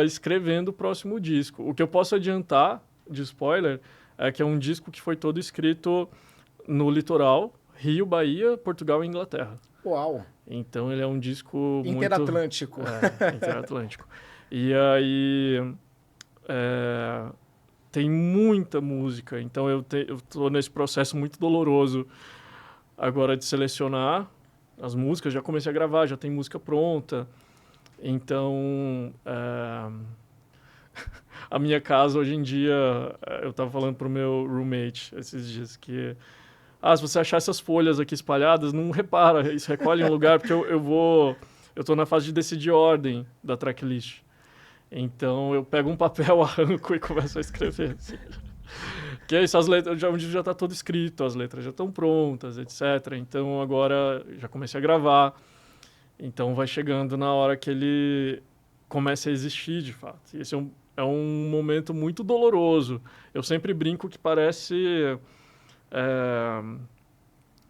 escrevendo o próximo disco. O que eu posso adiantar de spoiler é que é um disco que foi todo escrito no litoral, Rio, Bahia, Portugal e Inglaterra. Uau! Então ele é um disco Interatlântico. muito... Interatlântico. E aí tem muita música, então eu tô nesse processo muito doloroso agora de selecionar as músicas. Já comecei a gravar, já tem música pronta. Então, a minha casa hoje em dia, eu estava falando pro meu roommate esses dias que se você achar essas folhas aqui espalhadas, não repara, isso recolhe em um lugar, porque eu tô na fase de decidir a ordem da tracklist. Então eu pego um papel, arranco e começo a escrever. Assim. Que é isso, as letras, já está tudo escrito, as letras já estão prontas, etc. Então agora já comecei a gravar. Então vai chegando na hora que ele comece a existir, de fato. E esse é um momento muito doloroso. Eu sempre brinco que parece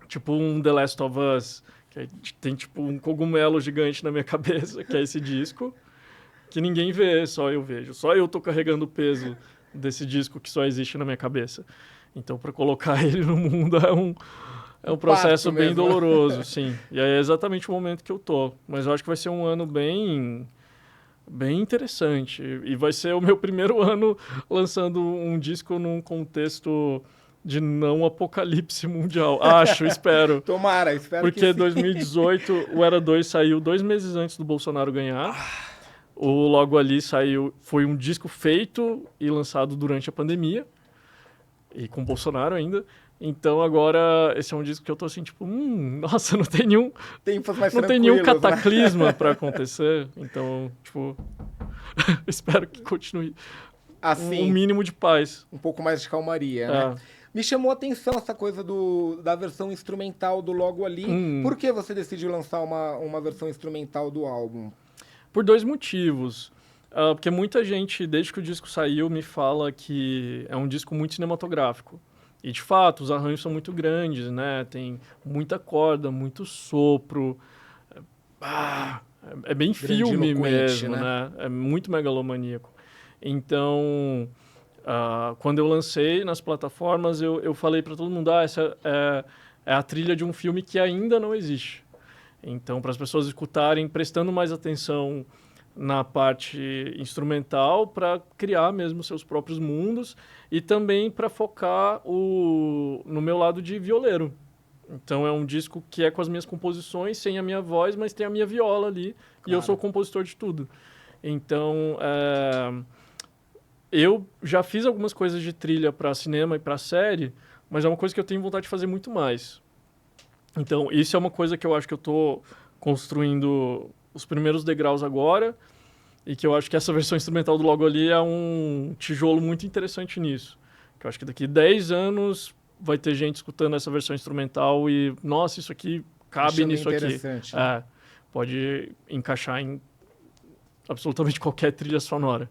tipo um The Last of Us, que tem tipo um cogumelo gigante na minha cabeça, que é esse disco, que ninguém vê, só eu vejo. Só eu tô carregando o peso desse disco que só existe na minha cabeça. Então, para colocar ele no mundo é um processo bem doloroso, sim. E aí é exatamente o momento que eu tô. Mas eu acho que vai ser um ano bem interessante. E vai ser o meu primeiro ano lançando um disco num contexto de não apocalipse mundial. Acho, espero. Tomara, espero porque que sim. Porque 2018, o Era 2 saiu 2 meses antes do Bolsonaro ganhar. O Logo Ali foi um disco feito e lançado durante a pandemia. E com o Bolsonaro ainda. Então agora esse é um disco que eu tô assim, tipo, nossa, não tem nenhum cataclisma para acontecer. Então, tipo, espero que continue assim, um mínimo de paz. Um pouco mais de calmaria, né? Me chamou a atenção essa coisa da versão instrumental do Logo Ali. Por que você decidiu lançar uma versão instrumental do álbum? Por 2 motivos. Porque muita gente, desde que o disco saiu, me fala que é um disco muito cinematográfico. E, de fato, os arranjos são muito grandes, né? Tem muita corda, muito sopro. É bem filme mesmo, né? É muito megalomaníaco. Então, quando eu lancei nas plataformas, eu falei para todo mundo, essa é a trilha de um filme que ainda não existe. Então, para as pessoas escutarem, prestando mais atenção na parte instrumental, para criar mesmo seus próprios mundos e também para focar no meu lado de violeiro. Então, é um disco que é com as minhas composições, sem a minha voz, mas tem a minha viola ali, claro. E eu sou compositor de tudo. Então, eu já fiz algumas coisas de trilha para cinema e para série, mas é uma coisa que eu tenho vontade de fazer muito mais. Então, isso é uma coisa que eu acho que eu estou construindo os primeiros degraus agora e que eu acho que essa versão instrumental do Logo Ali é um tijolo muito interessante nisso. Que eu acho que daqui 10 anos vai ter gente escutando essa versão instrumental e, nossa, isso aqui cabe nisso aqui. Né? Pode encaixar em absolutamente qualquer trilha sonora.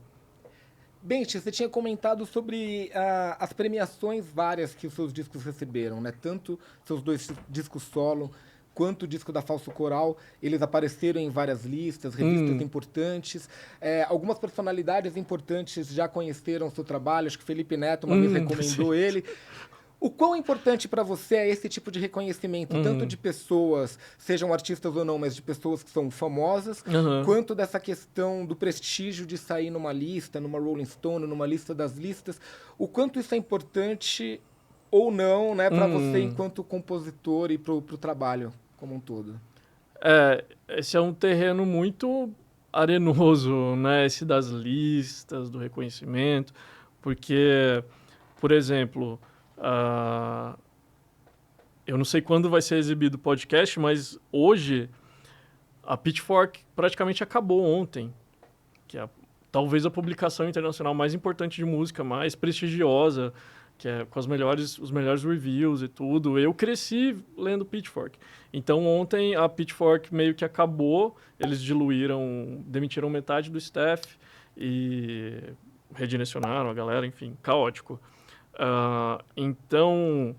Bente, você tinha comentado sobre as premiações várias que os seus discos receberam, né? Tanto seus 2 discos solo, quanto o disco da Falso Coral, eles apareceram em várias listas, revistas importantes. Algumas personalidades importantes já conheceram o seu trabalho, acho que Felipe Neto uma vez recomendou ele. O quão importante para você é esse tipo de reconhecimento, tanto de pessoas, sejam artistas ou não, mas de pessoas que são famosas, quanto dessa questão do prestígio de sair numa lista, numa Rolling Stone, numa lista das listas, o quanto isso é importante ou não, né, para você enquanto compositor e pro trabalho como um todo? Esse é um terreno muito arenoso, né? Esse das listas, do reconhecimento, porque, por exemplo, eu não sei quando vai ser exibido o podcast, mas hoje a Pitchfork praticamente acabou ontem, que é talvez a publicação internacional mais importante de música, mais prestigiosa, que é com os melhores reviews e tudo. Eu cresci lendo Pitchfork. Então, ontem a Pitchfork meio que acabou, eles demitiram metade do staff e redirecionaram a galera, enfim, caótico. Então,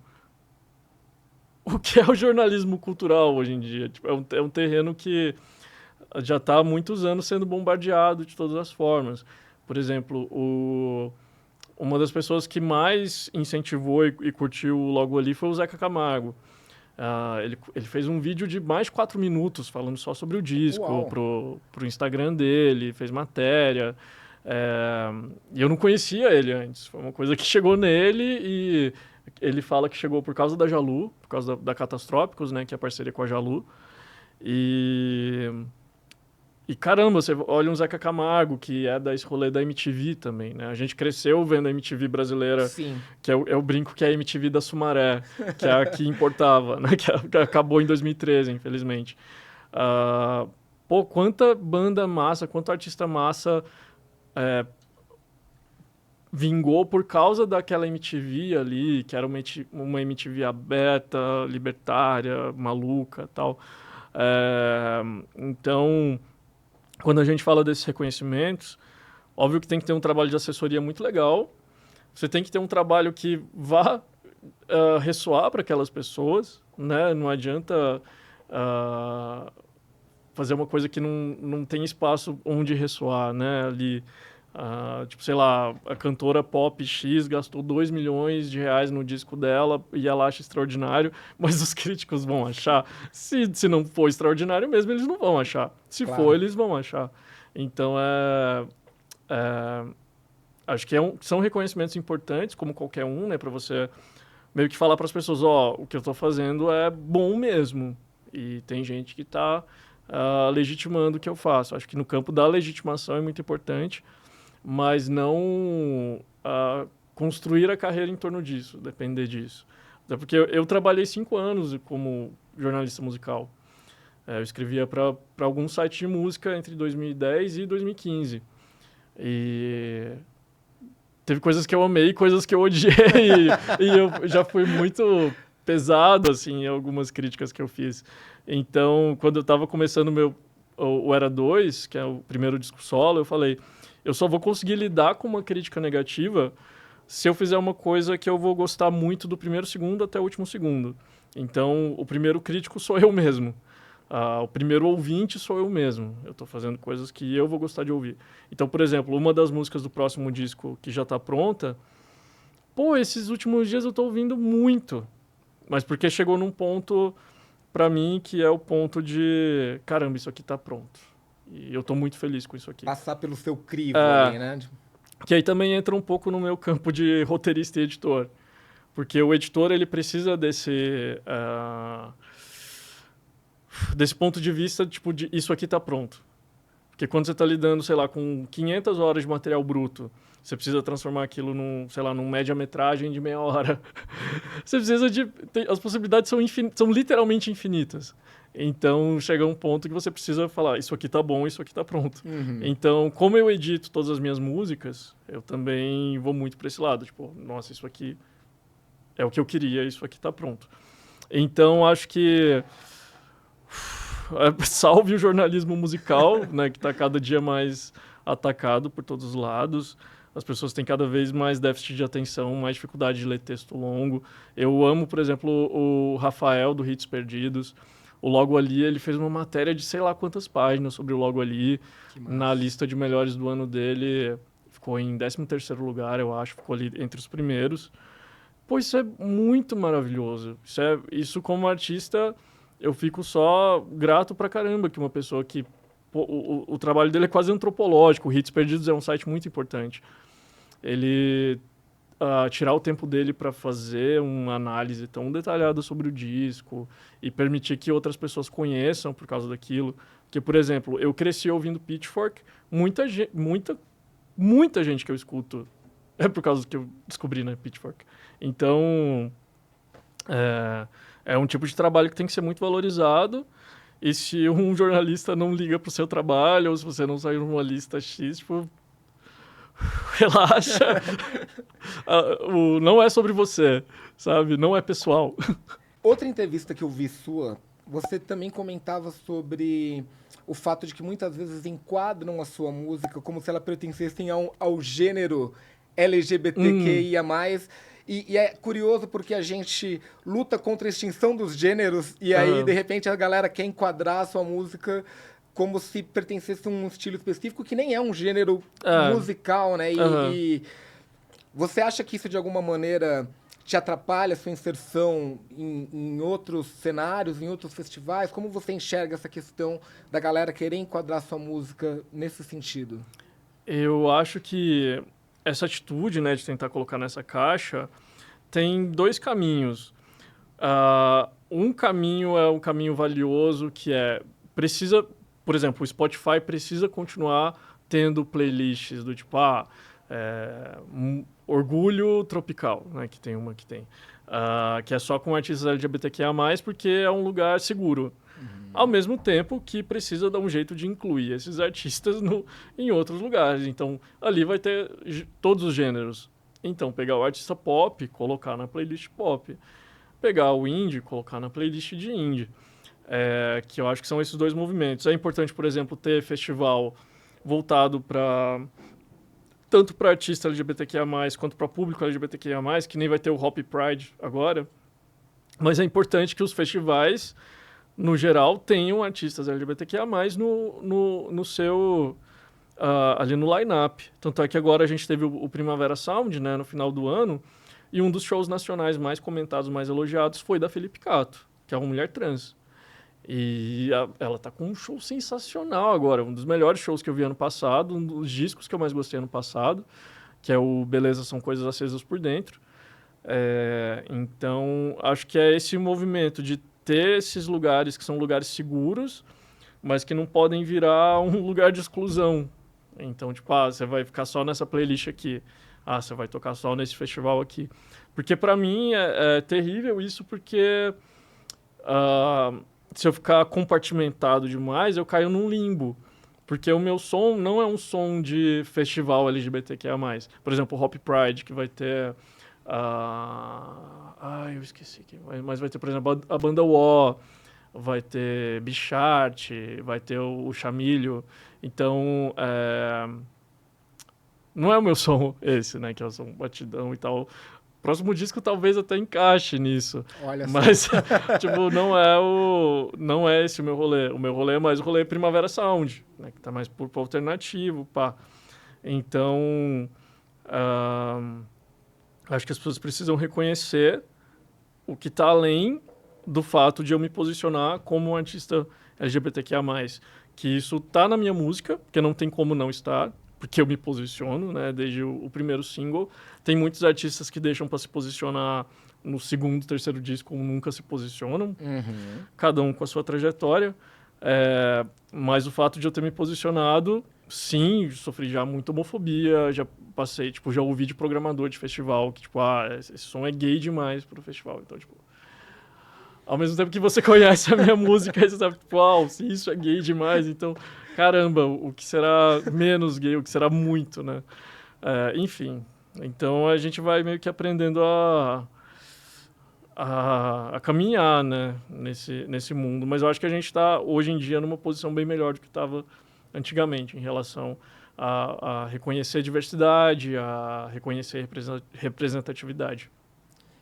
o que é o jornalismo cultural hoje em dia? Tipo, é um terreno que já está há muitos anos sendo bombardeado de todas as formas. Por exemplo, uma das pessoas que mais incentivou e curtiu Logo Ali foi o Zeca Camargo. Ele fez um vídeo de mais de 4 minutos falando só sobre o disco pro Instagram dele, fez matéria. E eu não conhecia ele antes. Foi uma coisa que chegou nele e ele fala que chegou por causa da Jalu, por causa da Catastrópicos, né, que é a parceria com a Jalu. E caramba, você olha um Zeca Camargo, que é desse rolê da MTV também, né? A gente cresceu vendo a MTV brasileira, Sim. Que é o brinco que é a MTV da Sumaré, que é a que importava, né? Que acabou em 2013, infelizmente. Quanta banda massa, quanto artista massa vingou por causa daquela MTV ali, que era uma MTV aberta, libertária, maluca e tal. Então, quando a gente fala desses reconhecimentos, óbvio que tem que ter um trabalho de assessoria muito legal, você tem que ter um trabalho que vá ressoar para aquelas pessoas, né? Não adianta fazer uma coisa que não tem espaço onde ressoar, né? Ali, tipo, sei lá, a cantora pop X gastou 2 milhões de reais no disco dela e ela acha extraordinário, mas os críticos vão achar. Se não for extraordinário mesmo, eles não vão achar. Se for, eles vão achar. Então, acho que são reconhecimentos importantes, como qualquer um, né? Para você meio que falar para as pessoas, o que eu estou fazendo é bom mesmo. E tem gente que está legitimando o que eu faço. Acho que no campo da legitimação é muito importante, mas não construir a carreira em torno disso, depender disso. Até porque eu trabalhei 5 anos como jornalista musical. Eu escrevia para algum site de música entre 2010 e 2015. E teve coisas que eu amei e coisas que eu odiei. e eu já fui muito pesado assim, em algumas críticas que eu fiz. Então, quando eu estava começando o Era 2, que é o primeiro disco solo, eu falei, eu só vou conseguir lidar com uma crítica negativa se eu fizer uma coisa que eu vou gostar muito do primeiro segundo até o último segundo. Então, o primeiro crítico sou eu mesmo. O primeiro ouvinte sou eu mesmo. Eu estou fazendo coisas que eu vou gostar de ouvir. Então, por exemplo, uma das músicas do próximo disco que já está pronta, esses últimos dias eu estou ouvindo muito. Mas porque chegou num ponto, para mim, que é o ponto de, caramba, isso aqui está pronto. E eu tô muito feliz com isso aqui. Passar pelo seu crivo ali, né? Que aí também entra um pouco no meu campo de roteirista e editor. Porque o editor, ele precisa desse ponto de vista, tipo, de isso aqui tá pronto. Porque quando você tá lidando, sei lá, com 500 horas de material bruto, você precisa transformar aquilo num média-metragem de meia hora. Você precisa as possibilidades são literalmente infinitas. Então, chega um ponto que você precisa falar, isso aqui tá bom, isso aqui tá pronto. Uhum. Então, como eu edito todas as minhas músicas, eu também vou muito para esse lado. Tipo, nossa, isso aqui é o que eu queria, isso aqui tá pronto. Então, acho que salve o jornalismo musical, né, que tá cada dia mais atacado por todos os lados. As pessoas têm cada vez mais déficit de atenção, mais dificuldade de ler texto longo. Eu amo, por exemplo, o Rafael, do Hits Perdidos. O Logo Ali, ele fez uma matéria de sei lá quantas páginas sobre o Logo Ali. Na lista de melhores do ano dele, ficou em 13º lugar, eu acho. Ficou ali entre os primeiros. Isso é muito maravilhoso. Isso como artista, eu fico só grato pra caramba que uma pessoa que... o trabalho dele é quase antropológico. O Hits Perdidos é um site muito importante. Ele tirar o tempo dele para fazer uma análise tão detalhada sobre o disco e permitir que outras pessoas conheçam por causa daquilo. Porque, por exemplo, eu cresci ouvindo Pitchfork, muita gente que eu escuto é por causa que eu descobri, né, Pitchfork. Então, é um tipo de trabalho que tem que ser muito valorizado. E se um jornalista não liga pro seu trabalho, ou se você não sair numa lista X, tipo, relaxa. Não é sobre você, sabe? Não é pessoal. Outra entrevista que eu vi sua, você também comentava sobre o fato de que muitas vezes enquadram a sua música como se ela pertencesse ao gênero LGBTQIA+. E é curioso porque a gente luta contra a extinção dos gêneros e aí, de repente, a galera quer enquadrar a sua música como se pertencesse a um estilo específico que nem é um gênero musical, né? E você acha que isso, de alguma maneira, te atrapalha a sua inserção em outros cenários, em outros festivais? Como você enxerga essa questão da galera querer enquadrar a sua música nesse sentido? Eu acho que essa atitude, né, de tentar colocar nessa caixa tem dois caminhos. Um caminho é um caminho valioso, que precisa, por exemplo, o Spotify precisa continuar tendo playlists do tipo, Orgulho Tropical, né, que tem uma que tem, que é só com artistas LGBTQIA+, porque é um lugar seguro. Ao mesmo tempo que precisa dar um jeito de incluir esses artistas em outros lugares. Então, ali vai ter todos os gêneros. Então, pegar o artista pop, colocar na playlist pop. Pegar o indie, colocar na playlist de indie. Que eu acho que são esses dois movimentos. É importante, por exemplo, ter festival voltado tanto para artista LGBTQIA+, quanto para público LGBTQIA+, que nem vai ter o Hop Pride agora. Mas é importante que os festivais, no geral, tenham artistas LGBTQIA+, no seu... ali no line-up. Tanto é que agora a gente teve o Primavera Sound, né, no final do ano, e um dos shows nacionais mais comentados, mais elogiados, foi da Felipe Cato, que é uma mulher trans. E ela tá com um show sensacional agora, um dos melhores shows que eu vi ano passado, um dos discos que eu mais gostei ano passado, que é o Beleza São Coisas Acesas por Dentro. Então, acho que é esse movimento de ter esses lugares que são lugares seguros, mas que não podem virar um lugar de exclusão. Então, tipo, você vai ficar só nessa playlist aqui. Você vai tocar só nesse festival aqui. Porque, pra mim, é terrível isso, porque se eu ficar compartimentado demais, eu caio num limbo. Porque o meu som não é um som de festival LGBTQIA+. Por exemplo, o Hop Pride, que vai ter... eu esqueci. Mas vai ter, por exemplo, a banda Uó, vai ter Bichart, vai ter o Chamilho. Então, não é o meu som esse, né? Que é o som batidão e tal. O próximo disco talvez até encaixe nisso. Olha mas, tipo, não é esse o meu rolê. O meu rolê é mais o rolê Primavera Sound, né? Que tá mais pro alternativo, pá. Então, acho que as pessoas precisam reconhecer o que tá além do fato de eu me posicionar como um artista LGBTQIA+. Que isso tá na minha música, porque não tem como não estar, porque eu me posiciono, né, desde o primeiro single. Tem muitos artistas que deixam para se posicionar no segundo, terceiro disco, ou nunca se posicionam, cada um com a sua trajetória. Mas o fato de eu ter me posicionado, sim, sofri já muita homofobia, já passei, tipo, já ouvi de programador de festival que, tipo, esse som é gay demais pro festival. Então, tipo, ao mesmo tempo que você conhece a minha música, você sabe, tipo, se isso é gay demais, então, caramba, o que será menos gay, o que será muito, né? Enfim, então a gente vai meio que aprendendo a caminhar, né, nesse mundo. Mas eu acho que a gente está, hoje em dia, numa posição bem melhor do que estava antigamente, em relação a reconhecer a diversidade, a reconhecer a representatividade.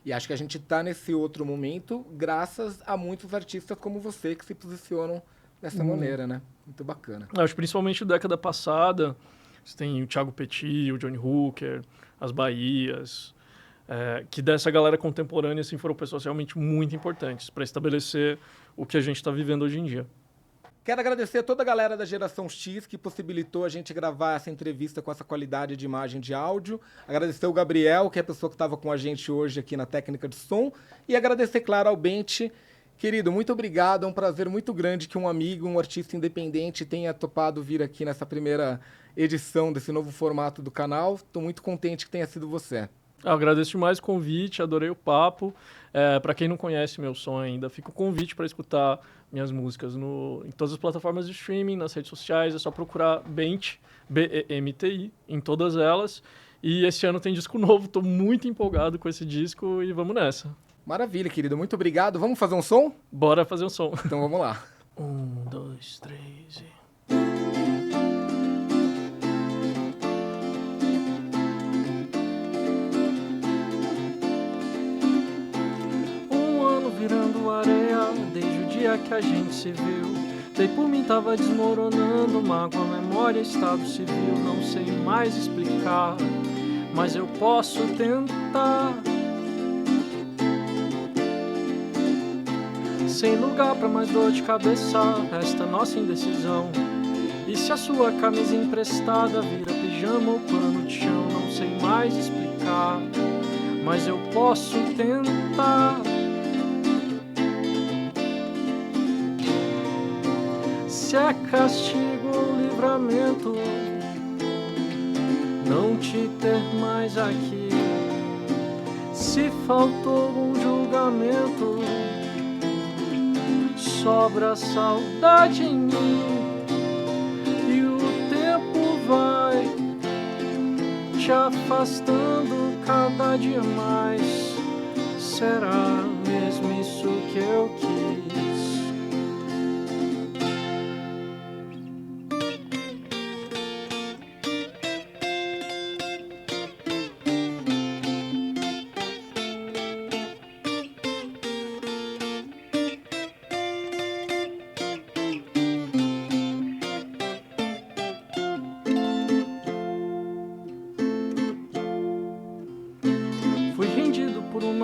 E acho que a gente está nesse outro momento graças a muitos artistas como você que se posicionam dessa maneira, né? Muito bacana. Acho que principalmente da década passada, você tem o Thiago Petit, o Johnny Hooker, as Bahias, que dessa galera contemporânea assim, foram pessoas realmente muito importantes para estabelecer o que a gente está vivendo hoje em dia. Quero agradecer a toda a galera da Geração X que possibilitou a gente gravar essa entrevista com essa qualidade de imagem e de áudio. Agradecer o Gabriel, que é a pessoa que estava com a gente hoje aqui na técnica de som. E agradecer, claro, ao Bente. Querido, muito obrigado. É um prazer muito grande que um amigo, um artista independente tenha topado vir aqui nessa primeira edição desse novo formato do canal. Estou muito contente que tenha sido você. Eu agradeço demais o convite, adorei o papo. Para quem não conhece meu som ainda, fica o convite para escutar minhas músicas em todas as plataformas de streaming, nas redes sociais. É só procurar Bemti, B-E-M-T-I, em todas elas. E esse ano tem disco novo, estou muito empolgado com esse disco e vamos nessa. Maravilha, querido. Muito obrigado. Vamos fazer um som? Bora fazer um som. Então vamos lá. 1, 2, 3 e... virando areia, desde o dia que a gente se viu. Dei por mim, tava desmoronando, mágoa, memória, estado civil. Não sei mais explicar, mas eu posso tentar. Sem lugar pra mais dor de cabeça, resta nossa indecisão. E se a sua camisa emprestada vira pijama ou pano de chão? Não sei mais explicar, mas eu posso tentar. Se é castigo ou livramento não te ter mais aqui, se faltou um julgamento, sobra saudade em mim, e o tempo vai te afastando cada dia mais. Será mesmo isso que eu quis?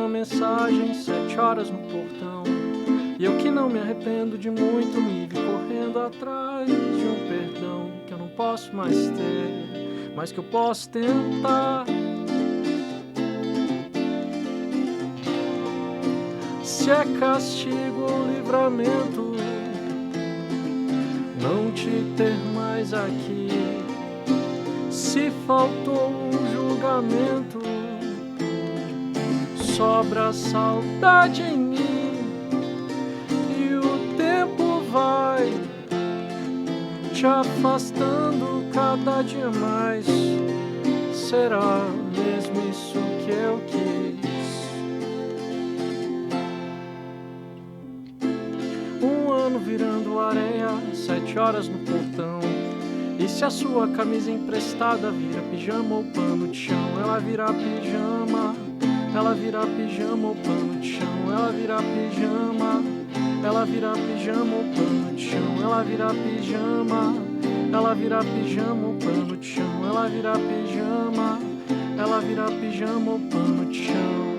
Mensagem, 7 horas no portão. E eu que não me arrependo de muito, me vi correndo atrás de um perdão que eu não posso mais ter, mas que eu posso tentar. Se é castigo ou livramento não te ter mais aqui, se faltou um julgamento, sobra saudade em mim, e o tempo vai te afastando cada dia mais. Será mesmo isso que eu quis? 1 ano virando areia, 7 horas no portão. E se a sua camisa emprestada vira pijama ou pano de chão? Ela vira pijama. Ela vira pijama ou pano de chão, ela vira pijama. Ela vira pijama ou pano de chão, ela vira pijama. Ela vira pijama ou pano de chão, ela vira pijama. Ela vira pijama ou pano de chão.